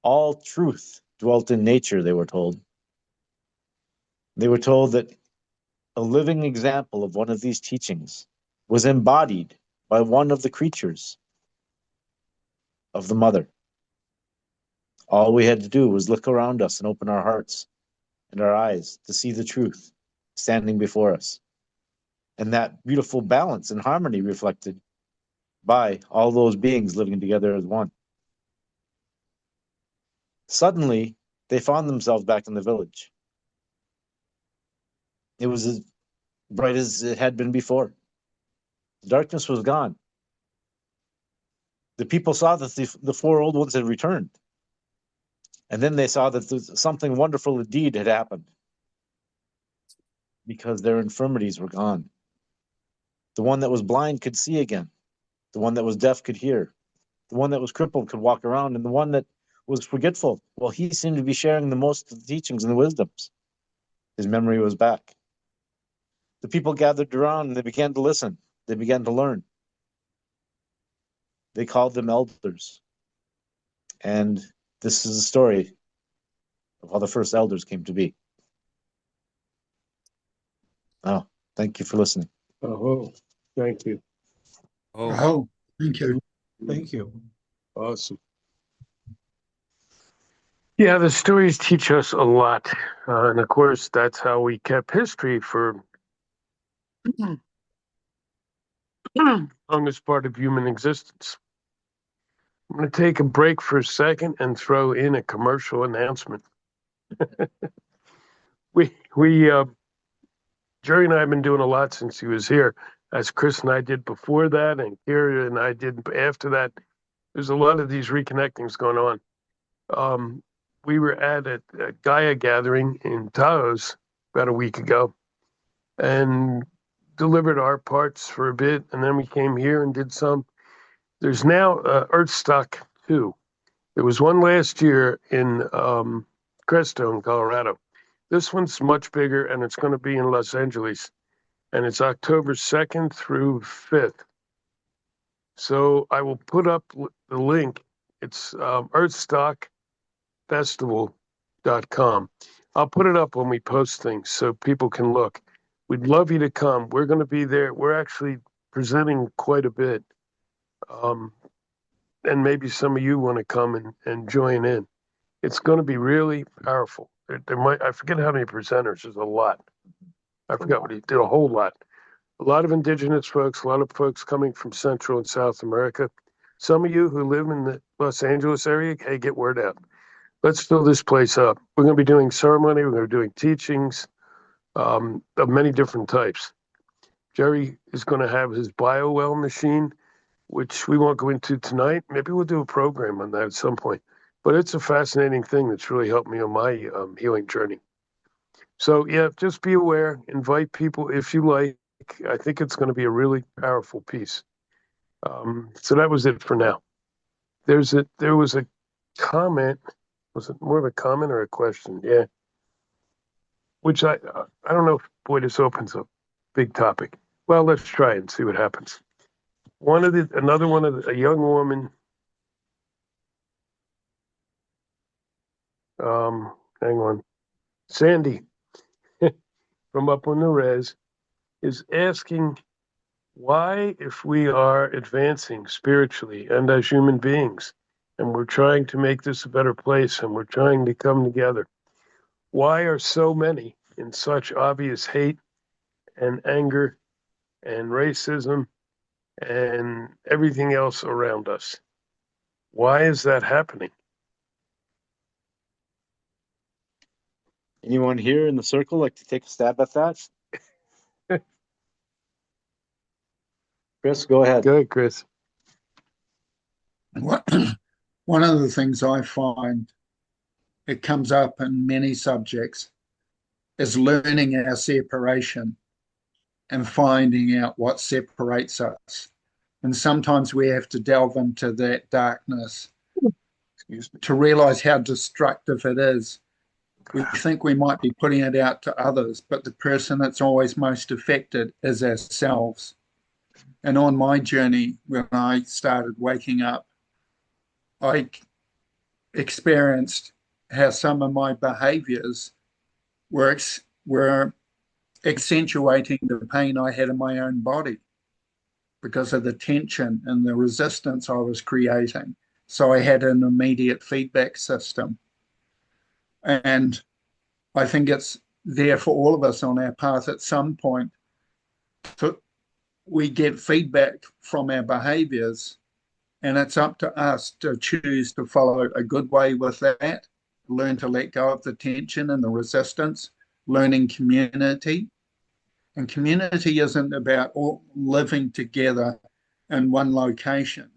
All truth dwelt in nature, they were told. They were told that a living example of one of these teachings was embodied by one of the creatures of the mother. All we had to do was look around us and open our hearts and our eyes to see the truth standing before us. And that beautiful balance and harmony reflected by all those beings living together as one. Suddenly, they found themselves back in the village. It was as bright as it had been before. The darkness was gone. The people saw that the four old ones had returned. And then they saw that something wonderful indeed had happened, because their infirmities were gone. The one that was blind could see again. The one that was deaf could hear. The one that was crippled could walk around. And the one that was forgetful, well, he seemed to be sharing the most of the teachings and the wisdoms. His memory was back. The people gathered around and they began to listen. They began to learn. They called them elders. And this is the story of how the first elders came to be. Oh, thank you for listening. Oh, thank you. Oh, thank you. Thank you. Awesome. Yeah, the stories teach us a lot. And of course, that's how we kept history for longest part of human existence. I'm going to take a break for a second and throw in a commercial announcement. Jerry and I have been doing a lot since he was here, as Chris and I did before that, and Kira and I did after that. There's a lot of these reconnectings going on. We were at a Gaia gathering in Taos about a week ago and delivered our parts for a bit, and then we came here and did some. There's now Earthstock 2. There was one last year in Crestone, Colorado. This one's much bigger, and it's going to be in Los Angeles, and it's October 2nd through 5th. So I will put up the link. It's earthstockfestival.com. I'll put it up when we post things so people can look. We'd love you to come. We're going to be there. We're actually presenting quite a bit. And maybe some of you want to come and join in. It's going to be really powerful. I forget how many presenters. There's a lot. I forgot what he did. A whole lot. A lot of indigenous folks, a lot of folks coming from Central and South America. Some of you who live in the Los Angeles area, hey, get word out. Let's fill this place up. We're going to be doing ceremony. We're going to be doing teachings of many different types. Jerry is going to have his BioWell machine, which we won't go into tonight. Maybe we'll do a program on that at some point. But it's a fascinating thing that's really helped me on my healing journey. So, yeah, just be aware. Invite people if you like. I think it's going to be a really powerful piece. So that was it for now. There was a comment. Was it more of a comment or a question? Yeah. Which I don't know if, boy, this opens a big topic. Well, let's try and see what happens. Another one of a young woman, hang on, Sandy from up on the res is asking why, if we are advancing spiritually and as human beings, and we're trying to make this a better place and we're trying to come together, why are so many in such obvious hate and anger and racism and everything else around us? Why is that happening? Anyone here in the circle like to take a stab at that? Chris, go ahead. Go ahead, Chris. One of the things I find it comes up in many subjects is learning our separation and finding out what separates us. And sometimes we have to delve into that darkness to realize how destructive it is. We think we might be putting it out to others, but the person that's always most affected is ourselves. And on my journey, when I started waking up, I experienced how some of my behaviors were accentuating the pain I had in my own body because of the tension and the resistance I was creating. So I had an immediate feedback system. And I think it's there for all of us on our path at some point. We get feedback from our behaviors, and it's up to us to choose to follow a good way with that, learn to let go of the tension and the resistance, learning community. And community isn't about all living together in one location.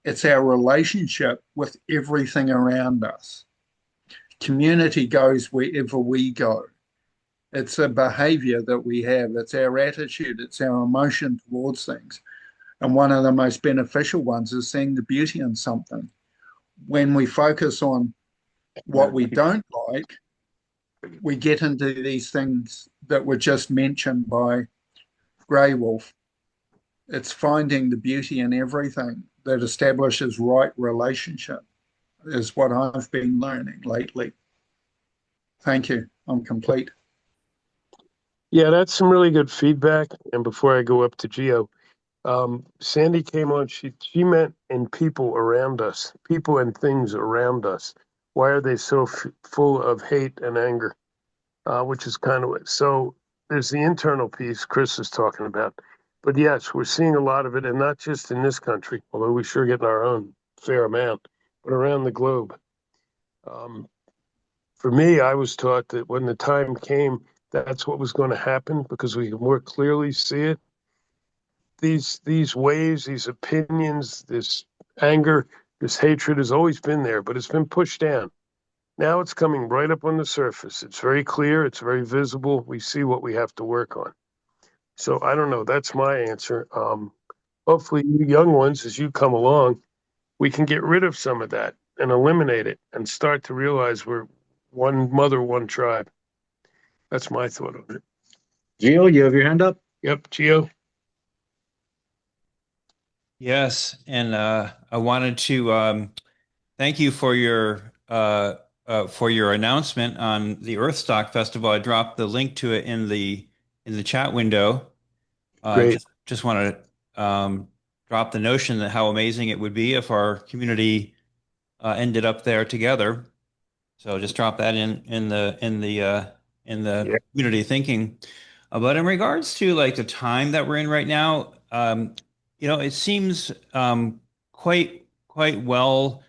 It's our relationship with everything around us. Community goes wherever we go. It's a behavior that we have. It's our attitude. It's our emotion towards things. And one of the most beneficial ones is seeing the beauty in something. When we focus on what we don't like, we get into these things that were just mentioned by Graywolf. It's finding the beauty in everything that establishes right relationship is what I've been learning lately. Thank you. I'm complete. Yeah, that's some really good feedback. And before I go up to Gio, Sandy came on. She meant in people around us, people and things around us. Why are they so full of hate and anger? Which is kind of it. So there's the internal piece Chris is talking about. But yes, we're seeing a lot of it, and not just in this country, although we sure get our own fair amount, but around the globe. For me, I was taught that when the time came, that's what was going to happen because we could more clearly see it. These waves, these opinions, this anger, this hatred has always been there, but it's been pushed down. Now it's coming right up on the surface. It's very clear. It's very visible. We see what we have to work on. So I don't know. That's my answer. Hopefully, you young ones, as you come along, we can get rid of some of that and eliminate it and start to realize we're one mother, one tribe. That's my thought on it. Gio, you have your hand up? Yep, Gio. Yes, and I wanted to thank you for your announcement on the Earthstock Festival. I dropped the link to it in the chat window. Great. Just want to drop the notion that how amazing it would be if our community ended up there together. So just drop that in the Yeah. community thinking. But in regards to like the time that we're in right now, it seems quite well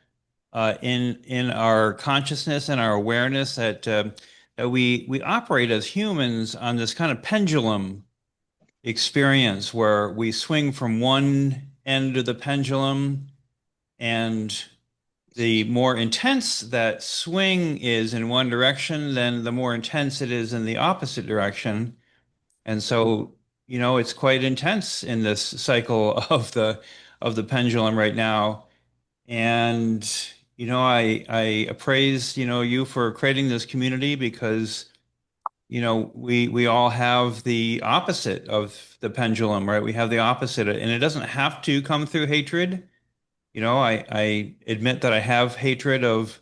in our consciousness and our awareness that we operate as humans on this kind of pendulum experience where we swing from one end of the pendulum, and the more intense that swing is in one direction, then the more intense it is in the opposite direction. And so, it's quite intense in this cycle of the pendulum right now. And, I appraise, you for creating this community because, we all have the opposite of the pendulum, right? We have the opposite, and it doesn't have to come through hatred. I admit that I have hatred of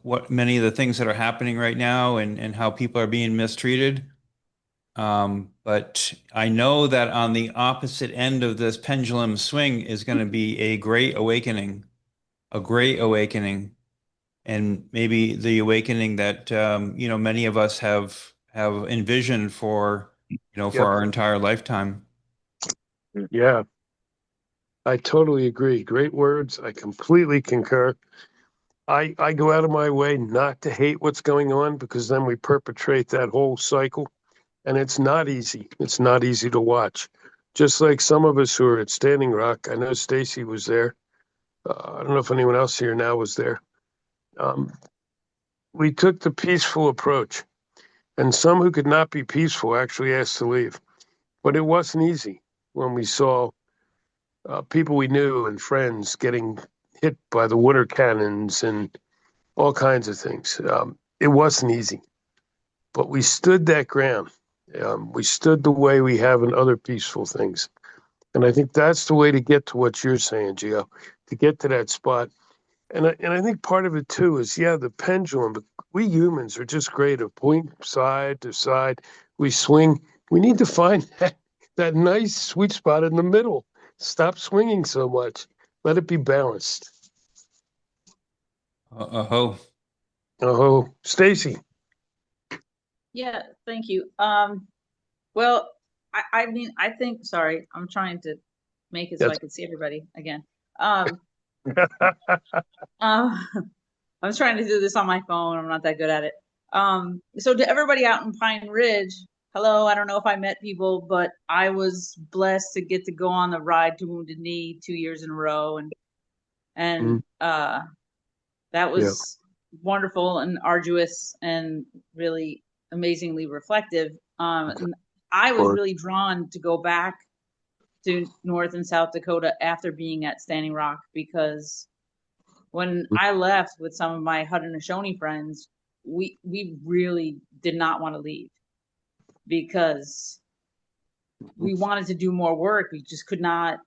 what many of the things that are happening right now and how people are being mistreated. But I know that on the opposite end of this pendulum swing is going to be a great awakening, and maybe the awakening that many of us have envisioned for for Yep. our entire lifetime. Yeah, I totally agree. Great words. I completely concur. I go out of my way not to hate what's going on, because then we perpetrate that whole cycle, and it's not easy. It's not easy to watch. Just like some of us who are at Standing Rock. I know Stacy was there. I don't know if anyone else here now was there. We took the peaceful approach, and some who could not be peaceful actually asked to leave. But it wasn't easy when we saw people we knew and friends getting hit by the water cannons and all kinds of things. It wasn't easy, but we stood that ground. We stood the way we have in other peaceful things. And I think that's the way to get to what you're saying, Gio, to get to that spot. And I think part of it too is, the pendulum, but we humans are just great at point side to side. We swing. We need to find that nice sweet spot in the middle. Stop swinging so much. Let it be balanced. Oh, Oh, Stacy. Yeah, thank you. Well, I mean, I think, sorry, I'm trying to make it so I Yes. can see everybody again. I was trying to do this on my phone. I'm not that good at it. So to everybody out in Pine Ridge, hello. I don't know if I met people, but I was blessed to get to go on the Ride to Wounded Knee 2 years in a row, and that was wonderful and arduous and really amazingly reflective. And I was really drawn to go back to North and South Dakota after being at Standing Rock, because when I left with some of my Haudenosaunee friends, we really did not want to leave, because we wanted to do more work. We just could not.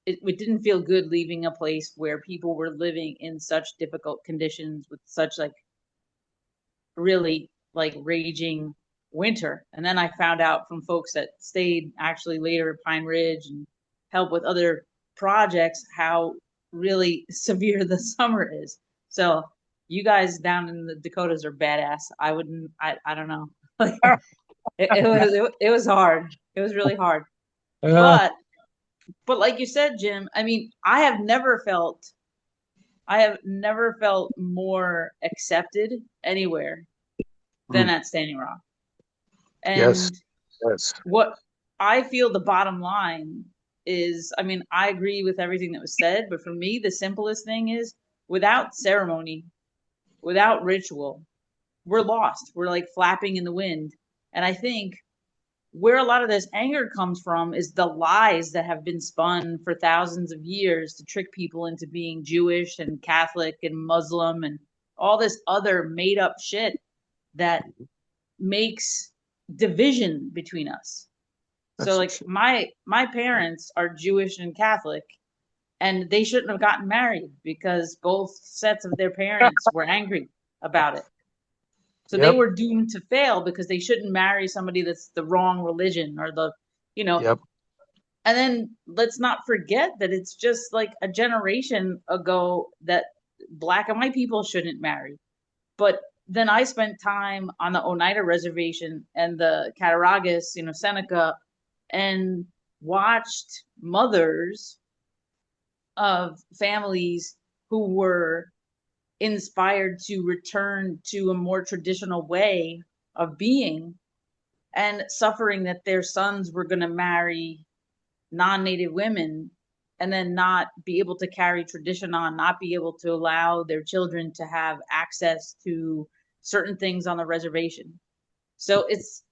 It didn't feel good leaving a place where people were living in such difficult conditions with such really raging winter. And then I found out from folks that stayed actually later at Pine Ridge and helped with other projects how really severe the summer is. So you guys down in the Dakotas are badass. I don't know. It was hard. It was really hard. But like you said, Jim, I mean, I have never felt more accepted anywhere than at Standing Rock. And yes. what I feel the bottom line is, I mean, I agree with everything that was said, but for me, the simplest thing is, without ceremony, without ritual, we're lost. We're like flapping in the wind. And I think where a lot of this anger comes from is the lies that have been spun for thousands of years to trick people into being Jewish and Catholic and Muslim and all this other made up shit that makes division between us. So like my parents are Jewish and Catholic, and they shouldn't have gotten married because both sets of their parents were angry about it. So they were doomed to fail because they shouldn't marry somebody that's the wrong religion or And then let's not forget that it's just like a generation ago that Black and white people shouldn't marry. But then I spent time on the Oneida Reservation and the Cattaraugus, Seneca, and watched mothers of families who were inspired to return to a more traditional way of being, and suffering that their sons were going to marry non-native women and then not be able to carry tradition on, not be able to allow their children to have access to certain things on the reservation. So it's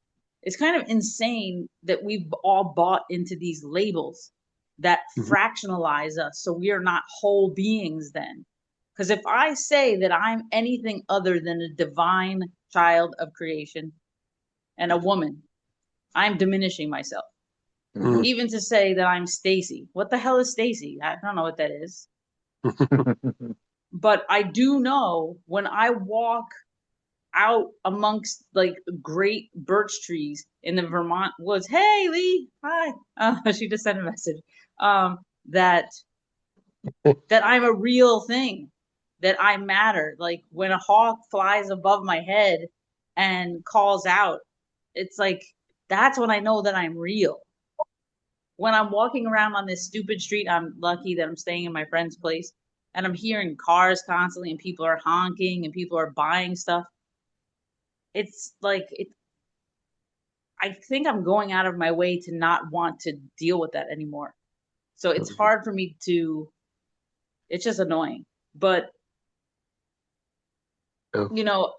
kind of insane that we've all bought into these labels that fractionalize us, so we are not whole beings then. Because if I say that I'm anything other than a divine child of creation, and a woman, I'm diminishing myself. Mhm. Even to say that I'm Stacy. What the hell is Stacy? I don't know what that is. But I do know when I walk out amongst like great birch trees in the Vermont woods. Hey, Lee, hi. She just sent a message. That I'm a real thing, that I matter. Like when a hawk flies above my head and calls out, it's like that's when I know that I'm real. When I'm walking around on this stupid street, I'm lucky that I'm staying in my friend's place and I'm hearing cars constantly and people are honking and people are buying stuff. It's like I think I'm going out of my way to not want to deal with that anymore. So it's hard for me to, it's just annoying. But, Oh. you know,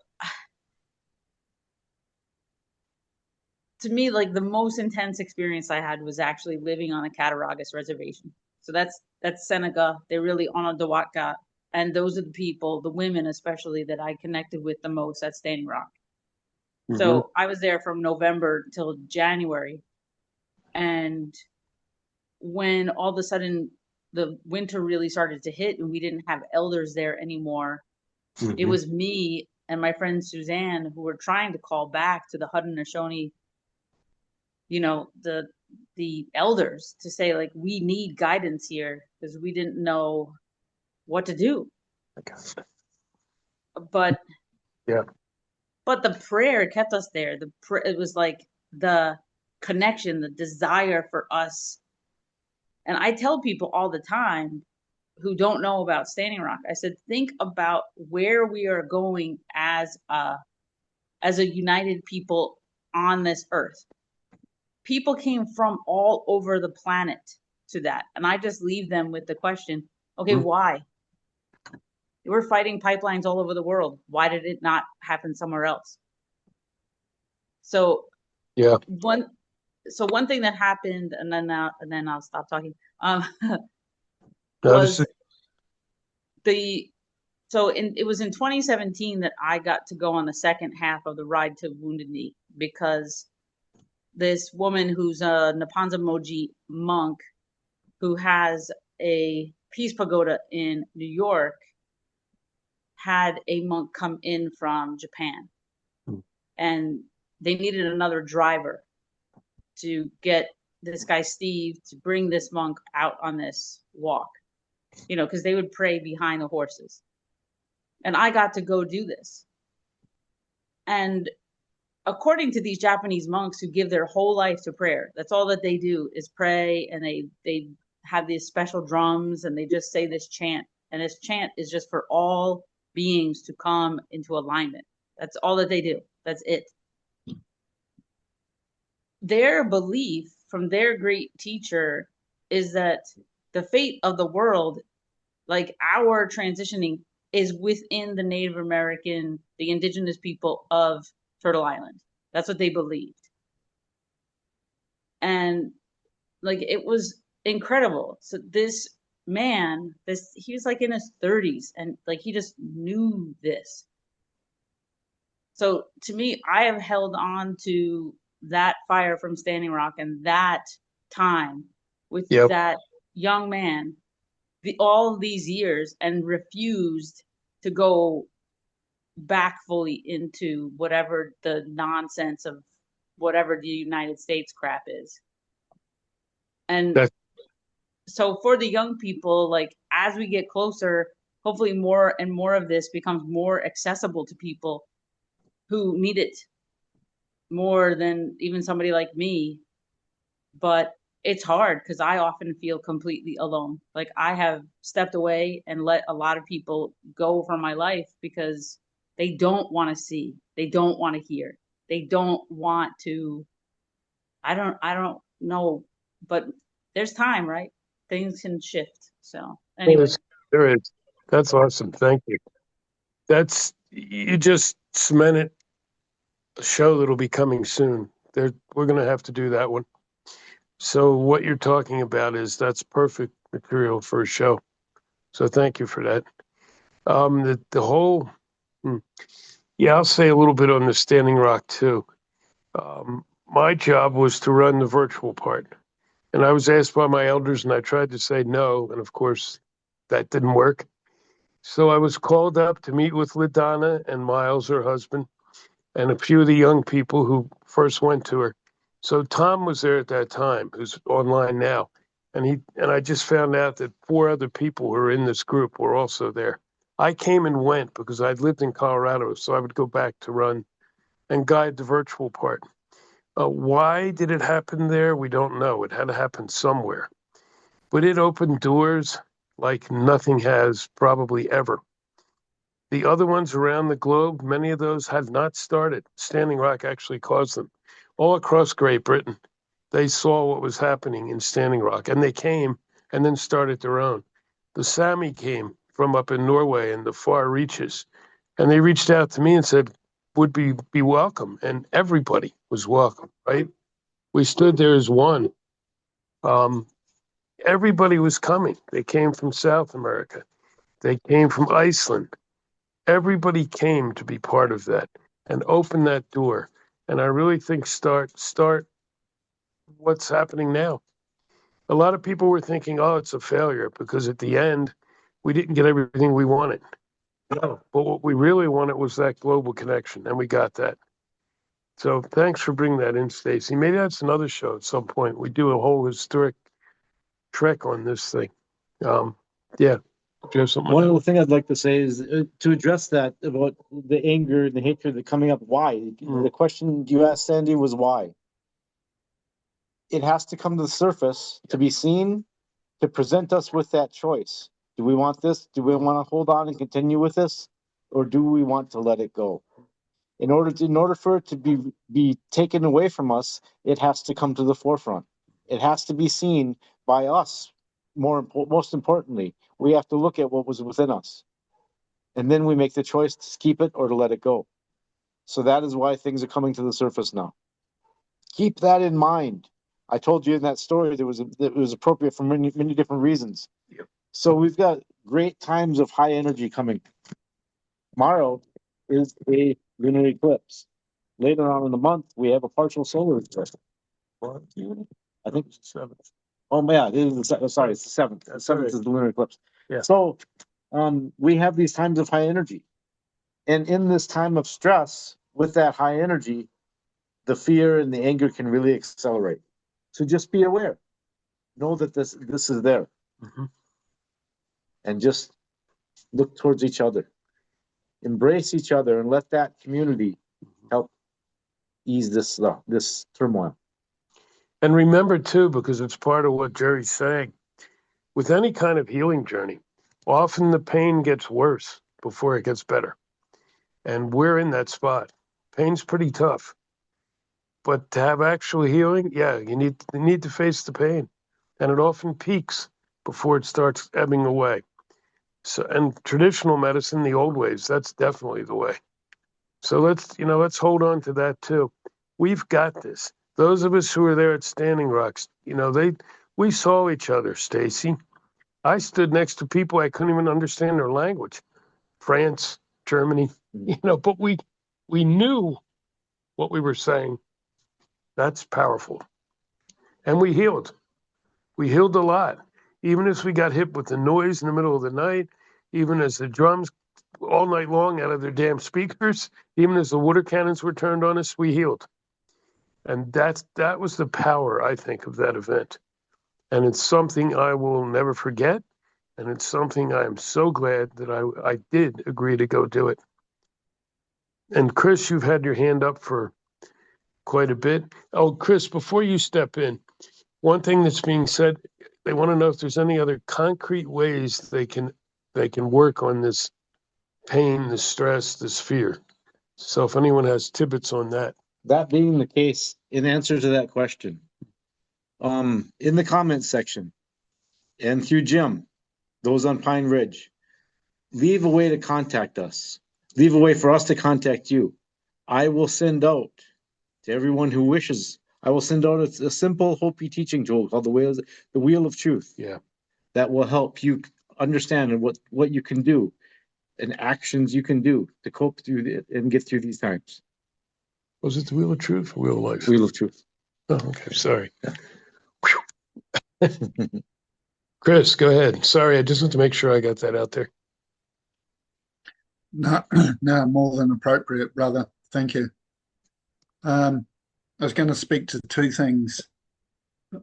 to me, like the most intense experience I had was actually living on a Cattaraugus reservation. So that's Seneca. They're really on a Dawatka. And those are the people, the women especially, that I connected with the most at Standing Rock. Mhm. So I was there from November till January. And when all of a sudden the winter really started to hit and we didn't have elders there anymore, it Mhm. was me and my friend Suzanne who were trying to call back to the Haudenosaunee, you know, the elders to say like, we need guidance here because we didn't know what to do. But Yeah. but the prayer kept us there. It was like the connection, the desire for us. And I tell people all the time who don't know about Standing Rock, I said, think about where we are going as a united people on this earth. People came from all over the planet to that. And I just leave them with the question, okay, why? We're fighting pipelines all over the world. Why did it not happen somewhere else? So Yeah. one thing that happened, and then I'll stop talking, was it was in 2017 that I got to go on the second half of the ride to Wounded Knee, because this woman who's a Napanza Moji monk who has a peace pagoda in New York had a monk come in from Japan, and they needed another driver to get this guy Steve to bring this monk out on this walk, you know, because they would pray behind the horses. And I got to go do this. And according to these Japanese monks who give their whole life to prayer, that's all that they do is pray, and they have these special drums and they just say this chant. And this chant is just for all beings to come into alignment. That's all that they do. That's it. Their belief from their great teacher is that the fate of the world, like our transitioning, is within the Native American, the indigenous people of Turtle Island. That's what they believed. And like, it was incredible. So this man, he was like in his 30s, and like, he just knew this. So to me, I have held on to that fire from Standing Rock and that time with that young man all these years, and refused to go back fully into whatever the nonsense of whatever the United States crap is. And so for the young people, like, as we get closer, hopefully more and more of this becomes more accessible to people who need it more than even somebody like me. But it's hard because I often feel completely alone. Like, I have stepped away and let a lot of people go from my life because they don't want to see, they don't want to hear, they don't want to. I don't know, but there's time, right? Things can shift. So anyway, There is. That's awesome. Thank you. You just cemented a show that'll be coming soon. We're going to have to do that one. So what you're talking about that's perfect material for a show. So thank you for that. The whole, yeah, I'll say a little bit on the Standing Rock too. My job was to run the virtual part. And I was asked by my elders, and I tried to say no. And of course, that didn't work. So I was called up to meet with LaDonna and Miles, her husband, and a few of the young people who first went to her. So Tom was there at that time, who's online now. And I just found out that 4 other people who were in this group were also there. I came and went because I'd lived in Colorado, so I would go back to run and guide the virtual part. Why did it happen there? We don't know. It had to happen somewhere. But it opened doors like nothing has probably ever. The other ones around the globe, many of those had not started. Standing Rock actually caused them. All across Great Britain, they saw what was happening in Standing Rock, and they came and then started their own. The Sami came from up in Norway and the far reaches, and they reached out to me and said, would be welcome, and everybody was welcome, right? We stood there as one. Everybody was coming. They came from South America. They came from Iceland. Everybody came to be part of that and open that door. And I really think start what's happening now. A lot of people were thinking, oh, it's a failure because at the end, we didn't get everything we wanted. No, but what we really wanted was that global connection, and we got that. So thanks for bringing that in, Stacy. Maybe that's another show at some point. We do a whole historic trek on this thing. Yeah. Do you have something? One other thing I'd like to say is to address that about the anger and the hatred that coming up. Why? The question you asked Sandy was why. It has to come to the surface to be seen, to present us with that choice. Do we want this? Do we want to hold on and continue with this? Or do we want to let it go? In order for it to be taken away from us, it has to come to the forefront. It has to be seen by us. Most importantly, we have to look at what was within us. And then we make the choice to keep it or to let it go. So that is why things are coming to the surface now. Keep that in mind. I told you in that story it was appropriate for many different reasons. Yep. So we've got great times of high energy coming. Tomorrow is a lunar eclipse. Later on in the month, we have a partial solar eclipse. I think it's the 7th. Oh yeah, it is sorry, it's the 7th. The 7th is the lunar eclipse. Yeah. So we have these times of high energy. And in this time of stress, with that high energy, the fear and the anger can really accelerate. So just be aware. Know that this is there. Mm-hmm. And just look towards each other. Embrace each other and let that community help ease this turmoil. And remember too, because it's part of what Jerry's saying, with any kind of healing journey, often the pain gets worse before it gets better. And we're in that spot. Pain's pretty tough. But to have actual healing, yeah, you need to face the pain. And it often peaks before it starts ebbing away. So, and traditional medicine, the old ways, that's definitely the way. So let's hold on to that too. We've got this. Those of us who were there at Standing Rocks, we saw each other, Stacy. I stood next to people I couldn't even understand their language. France, Germany, but we knew what we were saying. That's powerful. And we healed. We healed a lot. Even as we got hit with the noise in the middle of the night, even as the drums all night long out of their damn speakers, even as the water cannons were turned on us, we healed. And that was the power, I think, of that event. And it's something I will never forget. And it's something I'm so glad that I did agree to go do it. And Chris, you've had your hand up for quite a bit. Oh, Chris, before you step in, one thing that's being said, they want to know if there's any other concrete ways they can work on this pain, this stress, this fear. So if anyone has tidbits on that. That being the case, in answer to that question, in the comments section and through Jim, those on Pine Ridge, leave a way to contact us. Leave a way for us to contact you. I will send out to everyone who wishes. I will send out a simple Hopi teaching tool called the Wheel of Truth. Yeah, that will help you understand what you can do and actions you can do to cope through and get through these times. Was it the Wheel of Truth or Wheel of Life? Wheel of Truth. Oh, okay. Sorry. Chris, go ahead. Sorry, I just want to make sure I got that out there. No, no, more than appropriate, brother. Thank you. I was going to speak to two things. A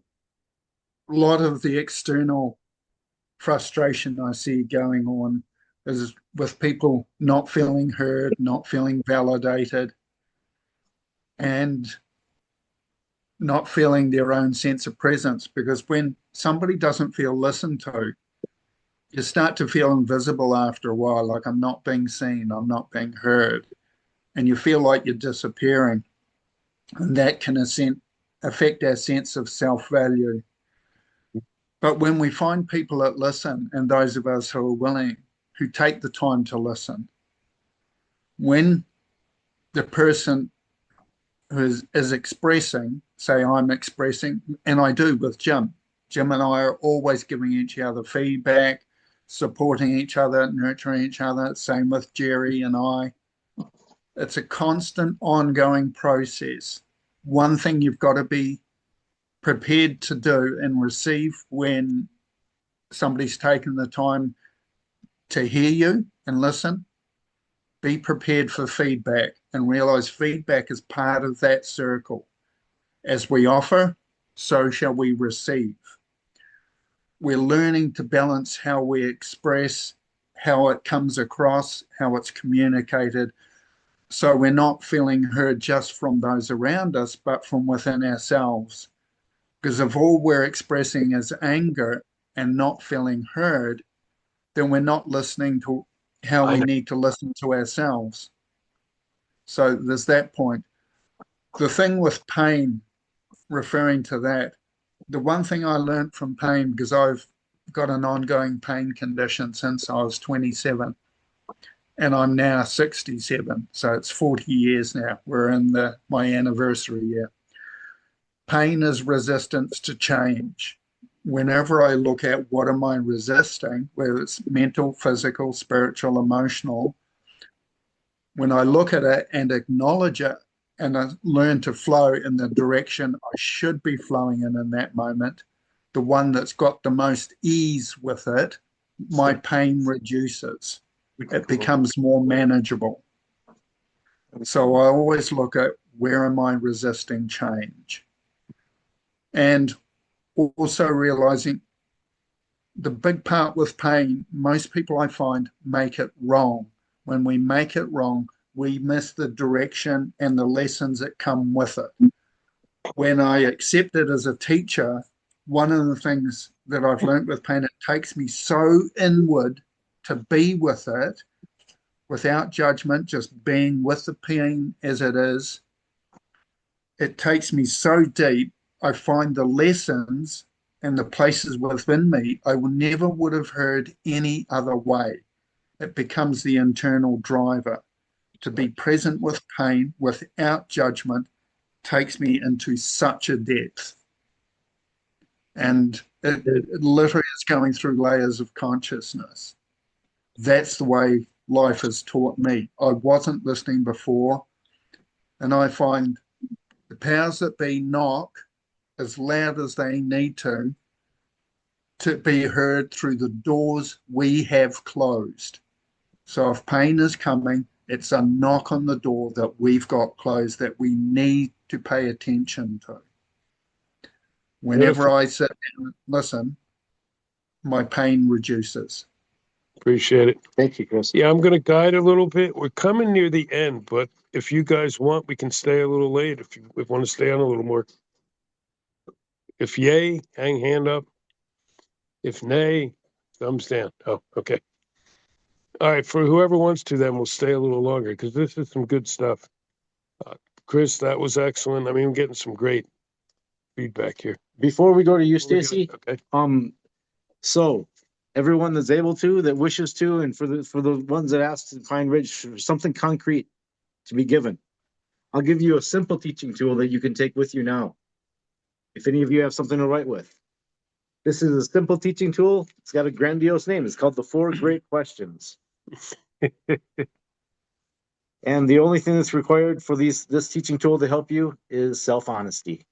lot of the external frustration I see going on is with people not feeling heard, not feeling validated, and not feeling their own sense of presence. Because when somebody doesn't feel listened to, you start to feel invisible after a while, like I'm not being seen, I'm not being heard, and you feel like you're disappearing. And that can affect our sense of self-value. But when we find people that listen, and those of us who are willing, who take the time to listen, when the person who is expressing, say I'm expressing, and I do with Jim and I are always giving each other feedback, supporting each other, nurturing each other, same with Jerry and I. It's a constant ongoing process. One thing you've got to be prepared to do and receive when somebody's taken the time to hear you and listen, be prepared for feedback and realize feedback is part of that circle. As we offer, so shall we receive. We're learning to balance how we express, how it comes across, how it's communicated, so we're not feeling heard just from those around us, but from within ourselves. Because if all we're expressing is anger and not feeling heard, then we're not listening to how we need to listen to ourselves. So there's that point. The thing with pain, referring to that, the one thing I learned from pain, because I've got an ongoing pain condition since I was 27, and I'm now 67, so it's 40 years now. We're in my anniversary year. Pain is resistance to change. Whenever I look at what am I resisting, whether it's mental, physical, spiritual, emotional, when I look at it and acknowledge it and I learn to flow in the direction I should be flowing in that moment, the one that's got the most ease with it, my pain reduces. It becomes more manageable. So I always look at where am I resisting change? And also realizing the big part with pain, most people I find make it wrong. When we make it wrong, we miss the direction and the lessons that come with it. When I accept it as a teacher, one of the things that I've learned with pain, it takes me so inward to be with it without judgment, just being with the pain as it is. It takes me so deep, I find the lessons and the places within me I never would have heard any other way. It becomes the internal driver. To be present with pain without judgment takes me into such a depth. And it literally is going through layers of consciousness. That's the way life has taught me. I wasn't listening before, and I find the powers that be knock as loud as they need to be heard through the doors we have closed. So if pain is coming, it's a knock on the door that we've got closed that we need to pay attention to. Whenever I sit and listen, my pain reduces. Appreciate it. Thank you, Chris. Yeah, I'm going to guide a little bit. We're coming near the end, but if you guys want, we can stay a little late if you want to stay on a little more. If yay, hang hand up. If nay, thumbs down. Oh, okay. All right, for whoever wants to, then we'll stay a little longer because this is some good stuff. Chris, that was excellent. I mean, I'm getting some great feedback here. Before we go to you, Stacy, Okay. So everyone that's able to, that wishes to, and for the ones that ask to Pine Ridge for something concrete to be given, I'll give you a simple teaching tool that you can take with you now. If any of you have something to write with. This is a simple teaching tool. It's got a grandiose name. It's called the 4 Great Questions. And the only thing that's required for this teaching tool to help you is self-honesty.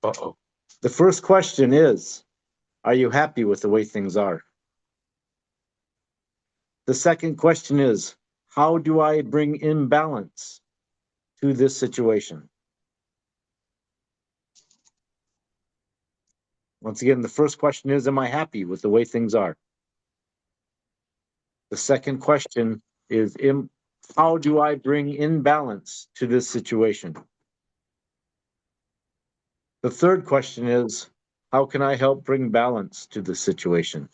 Uh-oh. The first question is, are you happy with the way things are? The second question is, how do I bring imbalance to this situation? Once again, the first question is, am I happy with the way things are? The second question is, how do I bring imbalance to this situation? The third question is, how can I help bring balance to this situation?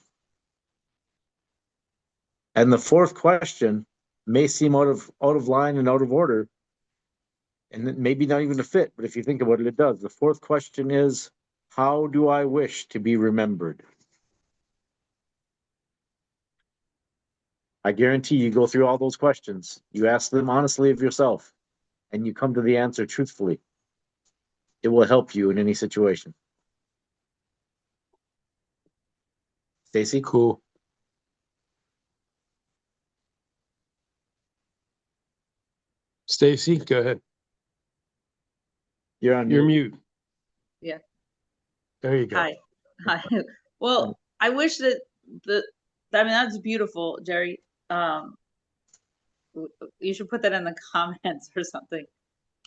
And the fourth question may seem out of line and out of order, and it maybe not even a fit, but if you think about it, it does. The fourth question is, how do I wish to be remembered? I guarantee you go through all those questions. You ask them honestly of yourself, and you come to the answer truthfully. It will help you in any situation. Stacy? Cool. Stacy, go ahead. You're on You're mute. mute. Yeah. There you go. Hi. Hi. Well, I wish that that's beautiful, Jerry. You should put that in the comments or something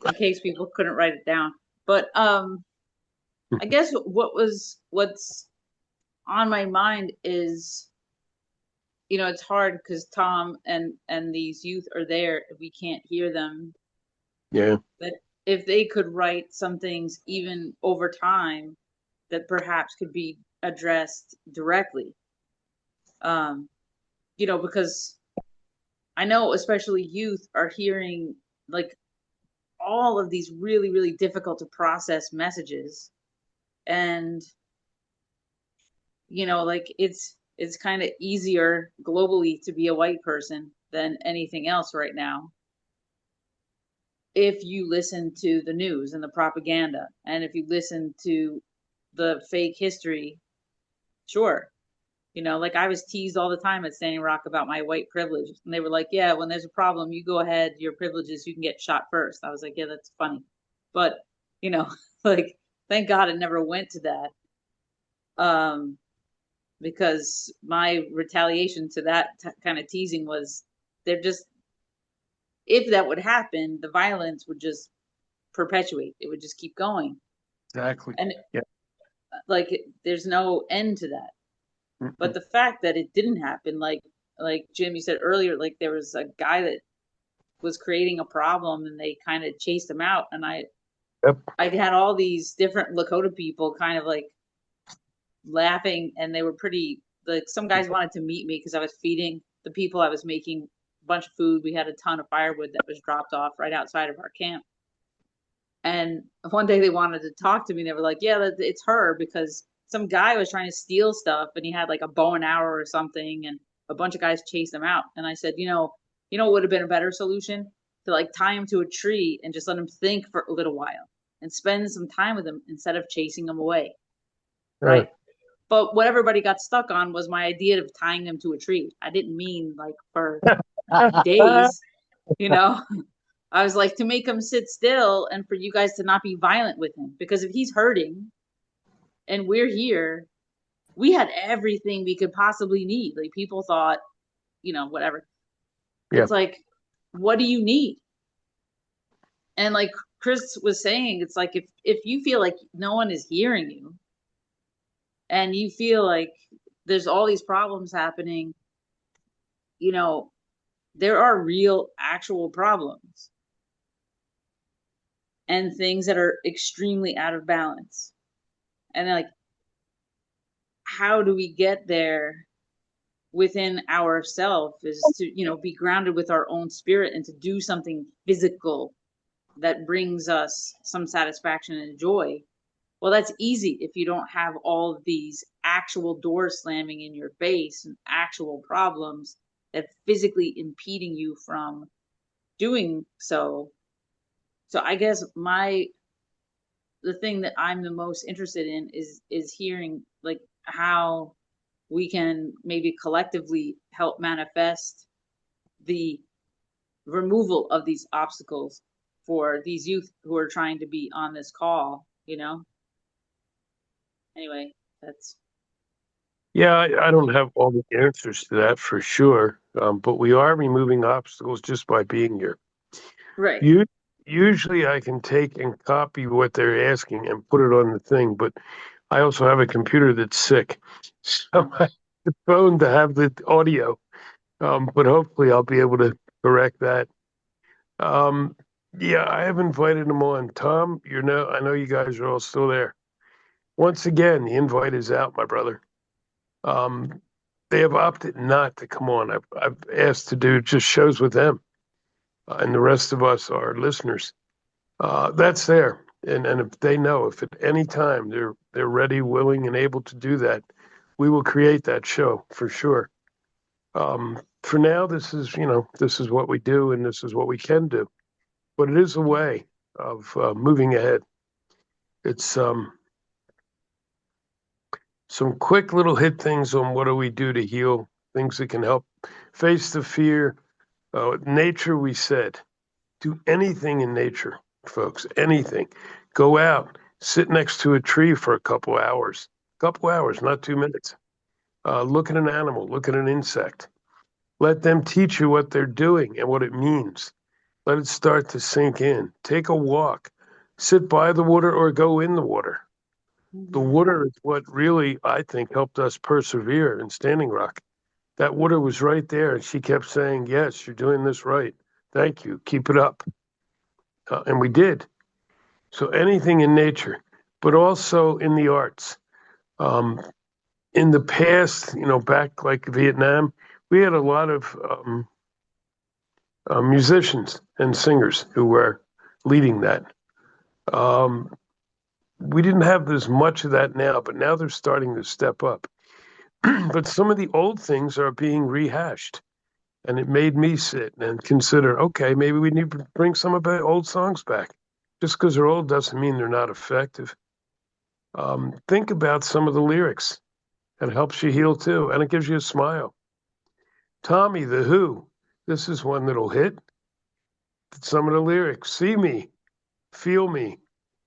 in case people couldn't write it down. But I guess what's on my mind is, it's hard because Tom and these youth are there. We can't hear them. Yeah. But if they could write some things even over time that perhaps could be addressed directly, because I know especially youth are hearing like all of these really, really difficult to process messages. And, like it's kind of easier globally to be a white person than anything else right now. If you listen to the news and the propaganda, and if you listen to the fake history, sure. Like I was teased all the time at Standing Rock about my white privilege. And they were like, yeah, when there's a problem, you go ahead, your privileges, you can get shot first. I was like, yeah, that's funny. But, like, thank God it never went to that. Because my retaliation to that kind of teasing was if that would happen, the violence would just perpetuate. It would just keep going. Exactly. And yeah. Like, there's no end to that. But the fact that it didn't happen, like Jim, you said earlier, like there was a guy that was creating a problem and they kind of chased him out. And I had all these different Lakota people kind of like laughing, and they were pretty, like some guys wanted to meet me because I was feeding the people. I was making a bunch of food. We had a ton of firewood that was dropped off right outside of our camp. And one day they wanted to talk to me. They were like, yeah, it's her, because some guy was trying to steal stuff and he had like a bow and arrow or something, and a bunch of guys chased him out. And I said, what would have been a better solution? To like tie him to a tree and just let him think for a little while and spend some time with him instead of chasing him away. Right. But what everybody got stuck on was my idea of tying him to a tree. I didn't mean like for days, I was like, to make him sit still and for you guys to not be violent with him, because if he's hurting and we're here, we had everything we could possibly need. Like people thought, whatever. Yeah. It's like, what do you need? And like Chris was saying, it's like, if you feel like no one is hearing you and you feel like there's all these problems happening, there are real actual problems and things that are extremely out of balance. And like, how do we get there within ourselves is to, be grounded with our own spirit and to do something physical that brings us some satisfaction and joy. Well, that's easy if you don't have all of these actual doors slamming in your face and actual problems that physically impeding you from doing so. So I guess the thing that I'm the most interested in is hearing like how we can maybe collectively help manifest the removal of these obstacles for these youth who are trying to be on this call, Anyway, that's Yeah, I don't have all the answers to that for sure, but we are removing obstacles just by being here. right. Usually I can take and copy what they're asking and put it on the thing, but I also have a computer that's sick. So I have the phone to have the audio, but hopefully I'll be able to correct that. Yeah, I have invited them on. Tom, I know you guys are all still there. Once again, the invite is out, my brother. They have opted not to come on. I've asked to do just shows with them, and the rest of us are listeners. That's there, and if they know, if at any time they're ready, willing, and able to do that, we will create that show for sure. For now, this is what we do, and this is what we can do. But it is a way of moving ahead. It's some quick little hit things on what do we do to heal, things that can help face the fear. Nature, we said, do anything in nature, folks, anything. Go out, sit next to a tree for a couple hours, not 2 minutes. Look at an animal, look at an insect. Let them teach you what they're doing and what it means. Let it start to sink in. Take a walk, sit by the water or go in the water. The water is what really, I think, helped us persevere in Standing Rock. That water was right there, and she kept saying, yes, you're doing this right. Thank you. Keep it up. And we did. So anything in nature, but also in the arts. In the past, back like Vietnam, we had a lot of musicians and singers who were leading that. We didn't have as much of that now, but now they're starting to step up. But some of the old things are being rehashed. And it made me sit and consider, okay, maybe we need to bring some of the old songs back. Just because they're old doesn't mean they're not effective. Think about some of the lyrics. It helps you heal too, and it gives you a smile. Tommy, The Who, this is one that'll hit. Some of the lyrics, see me, feel me,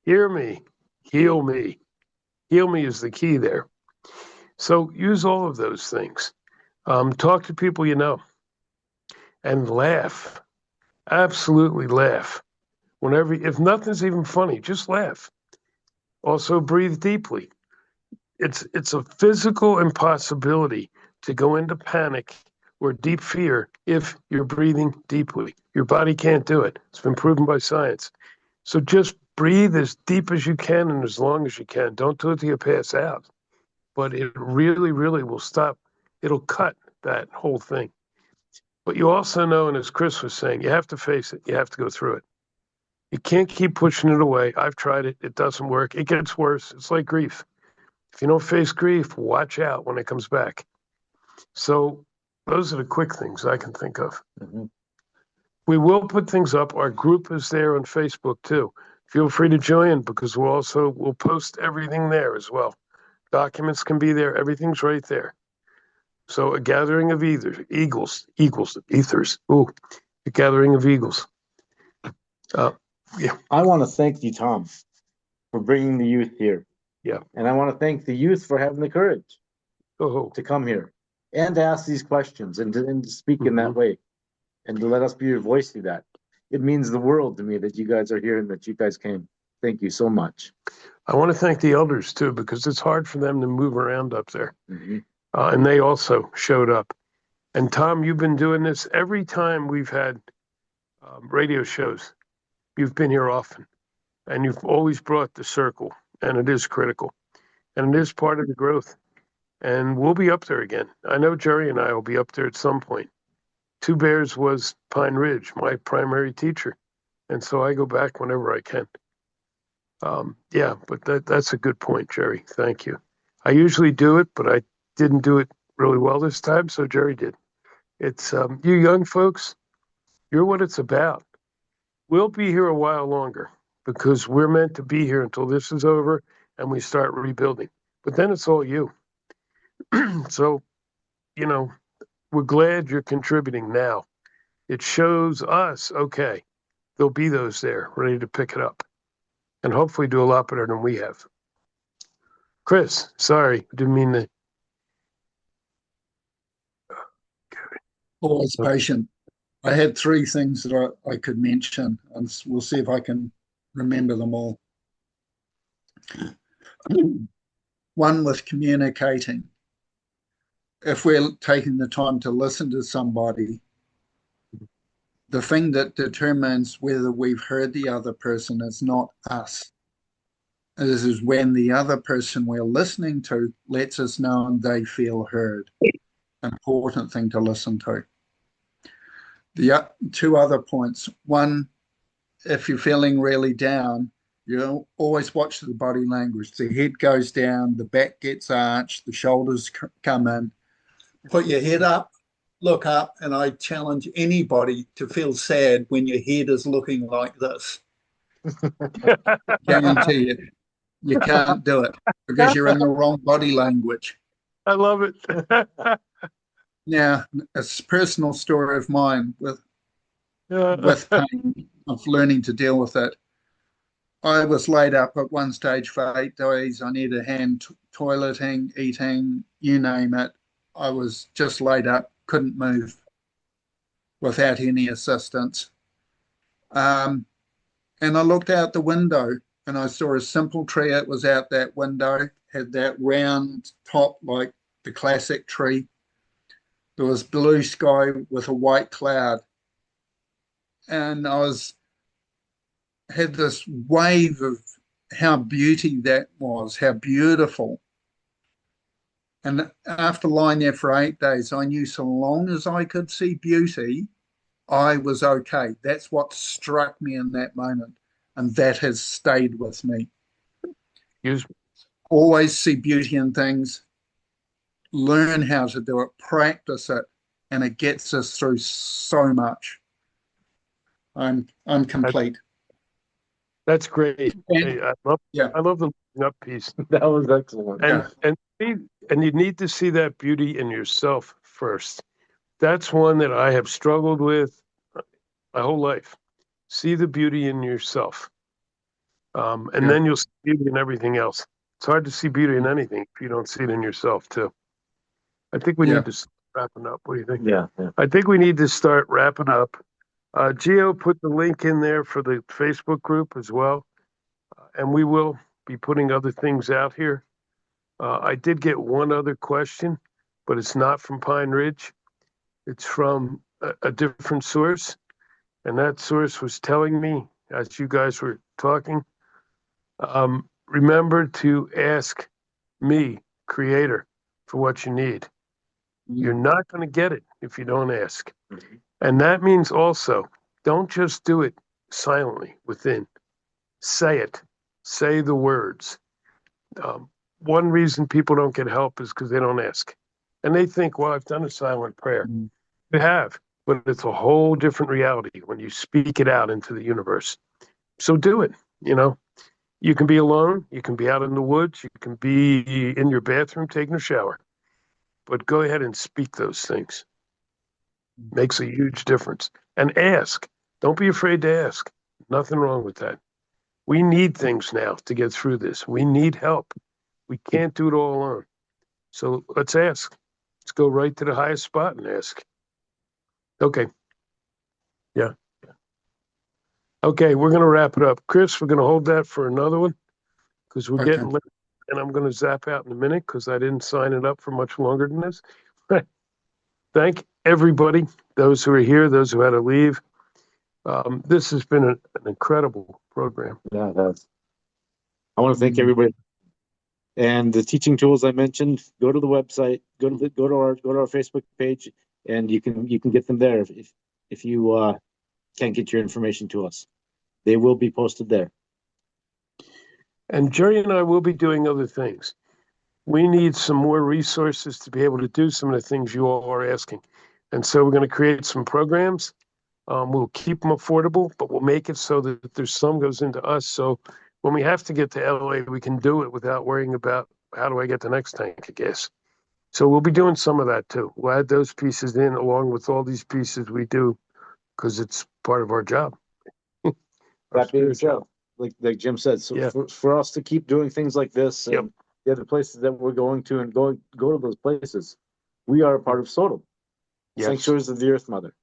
hear me, heal me. Heal me is the key there. So use all of those things. Talk to people you know. And laugh. Absolutely laugh. If nothing's even funny, just laugh. Also breathe deeply. It's a physical impossibility to go into panic or deep fear if you're breathing deeply. Your body can't do it. It's been proven by science. So just breathe as deep as you can and as long as you can. Don't do it till you pass out. But it really, really will stop. It'll cut that whole thing. But you also know, and as Chris was saying, you have to face it. You have to go through it. You can't keep pushing it away. I've tried it. It doesn't work. It gets worse. It's like grief. If you don't face grief, watch out when it comes back. So those are the quick things I can think of. Mm-hmm. We will put things up. Our group is there on Facebook too. Feel free to join because we'll post everything there as well. Documents can be there. Everything's right there. So a gathering of ethers. Ooh, a gathering of eagles. Yeah. I want to thank you, Tom, for bringing the youth here. Yeah. And I want to thank the youth for having the courage to come here and to ask these questions and to speak in that way and to let us be your voice through that. It means the world to me that you guys are here and that you guys came. Thank you so much. I want to thank the elders too, because it's hard for them to move around up there. Mm-hmm. And they also showed up. And Tom, you've been doing this every time we've had radio shows. You've been here often, and you've always brought the circle, and it is critical, and it is part of the growth. And we'll be up there again. I know Jerry and I will be up there at some point. Two Bears was Pine Ridge, my primary teacher, and so I go back whenever I can. Yeah, but that's a good point, Jerry. Thank you. I usually do it, but I didn't do it really well this time, so Jerry did. It's you young folks, you're what it's about. We'll be here a while longer because we're meant to be here until this is over and we start rebuilding. But then it's all you. So, we're glad you're contributing now. it shows us, okay, there'll be those there ready to pick it up and hopefully do a lot better than we have. Chris, sorry, didn't mean to. Always patient. I had three things that I could mention, and we'll see if I can remember them all. One with communicating. If we're taking the time to listen to somebody, the thing that determines whether we've heard the other person is not us. This is when the other person we're listening to lets us know and they feel heard. Important thing to listen to. The two other points. One, if you're feeling really down, you always watch the body language. The head goes down, the back gets arched, the shoulders come in. Put your head up, look up, and I challenge anybody to feel sad when your head is looking like this. Guarantee you can't do it because you're in the wrong body language. I love it. Now, a personal story of mine with pain, of learning to deal with it. I was laid up at one stage for 8 days. I needed hand toileting, eating, you name it. I was just laid up, couldn't move without any assistance. And I looked out the window and I saw a simple tree. It was out that window, had that round top like the classic tree. There was blue sky with a white cloud. And had this wave of how beauty that was, how beautiful. And after lying there for 8 days, I knew so long as I could see beauty, I was okay. That's what struck me in that moment. And that has stayed with me. Always see beauty in things, learn how to do it, practice it, and it gets us through so much. I'm complete. That's great. And, I love the looking up piece. That was excellent. And you need to see that beauty in yourself first. That's one that I have struggled with my whole life. See the beauty in yourself. Then you'll see beauty in everything else. It's hard to see beauty in anything if you don't see it in yourself too. I think we need to start wrapping up. What do you think? Yeah. I think we need to start wrapping up. Gio put the link in there for the Facebook group as well. And we will be putting other things out here. I did get one other question, but it's not from Pine Ridge. It's from a different source. And that source was telling me, as you guys were talking, remember to ask me, Creator, for what you need. You're not going to get it if you don't ask. And that means also, don't just do it silently within. Say it. Say the words. One reason people don't get help is because they don't ask. And they think, well, I've done a silent prayer. You have, but it's a whole different reality when you speak it out into the universe. So do it. You can be alone. You can be out in the woods. You can be in your bathroom taking a shower. But go ahead and speak those things. Makes a huge difference. And ask. Don't be afraid to ask. Nothing wrong with that. We need things now to get through this. We need help. We can't do it all alone. So let's ask. Let's go right to the highest spot and ask. Okay. Yeah. Okay, we're going to wrap it up. Chris, we're going to hold that for another one because we're getting late. And I'm going to zap out in a minute because I didn't sign it up for much longer than this. Thank everybody, those who are here, those who had to leave. This has been an incredible program. Yeah, that's. I want to thank everybody. And the teaching tools I mentioned, go to the website, go to our Facebook page, and you can get them there if you can't get your information to us. They will be posted there. And Jerry and I will be doing other things. We need some more resources to be able to do some of the things you all are asking. And so we're going to create some programs. We'll keep them affordable, but we'll make it so that there's some goes into us. So when we have to get to LA, we can do it without worrying about how do I get the next tank of gas. So we'll be doing some of that too. We'll add those pieces in along with all these pieces we do because it's part of our job. Our That being spirit said, job. like Jim said, so Yeah. for us to keep doing things like this and Yep. the other places that we're going to and go to those places, we are a part of Sodom, Yes. Sanctuaries of the Earth Mother.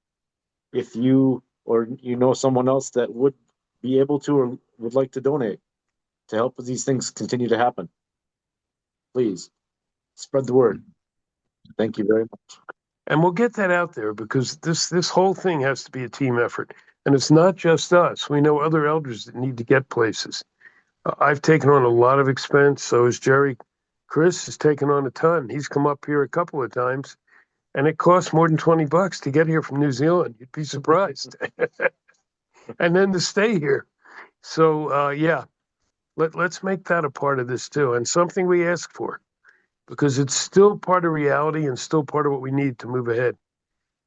If you or you know someone else that would be able to or would like to donate to help these things continue to happen, please spread the word. Thank you very much. And we'll get that out there because this whole thing has to be a team effort. And it's not just us. We know other elders that need to get places. I've taken on a lot of expense. So has Jerry. Chris has taken on a ton. He's come up here a couple of times, and it costs more than $20 to get here from New Zealand. You'd be surprised. And then to stay here. So yeah, let's make that a part of this too, and something we ask for, because it's still part of reality and still part of what we need to move ahead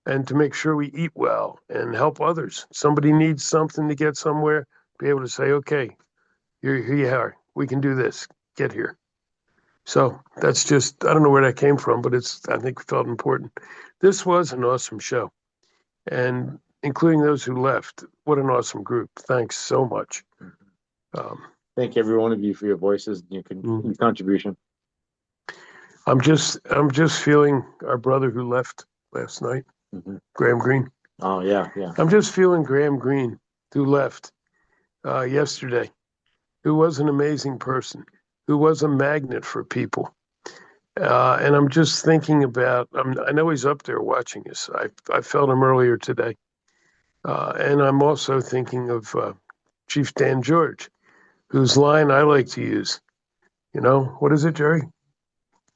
and to make sure we eat well and help others. Somebody needs something to get somewhere, be able to say, okay, here you are. We can do this. Get here. So that's just, I don't know where that came from, but I think felt important. This was an awesome show. And including those who left, what an awesome group. Thanks so much. Thank every one of you for your voices and your contribution. I'm just feeling our brother who left last night, Graham Greene. Oh yeah. I'm just feeling Graham Greene, who left yesterday, who was an amazing person, who was a magnet for people. And I'm just thinking about, I know he's up there watching us. I felt him earlier today. And I'm also thinking of Chief Dan George, whose line I like to use. You know, what is it, Jerry?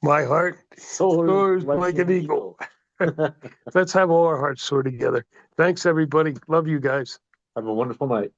My heart soars like an eagle. Let's have all our hearts soar together. Thanks, everybody. Love you guys. Have a wonderful night.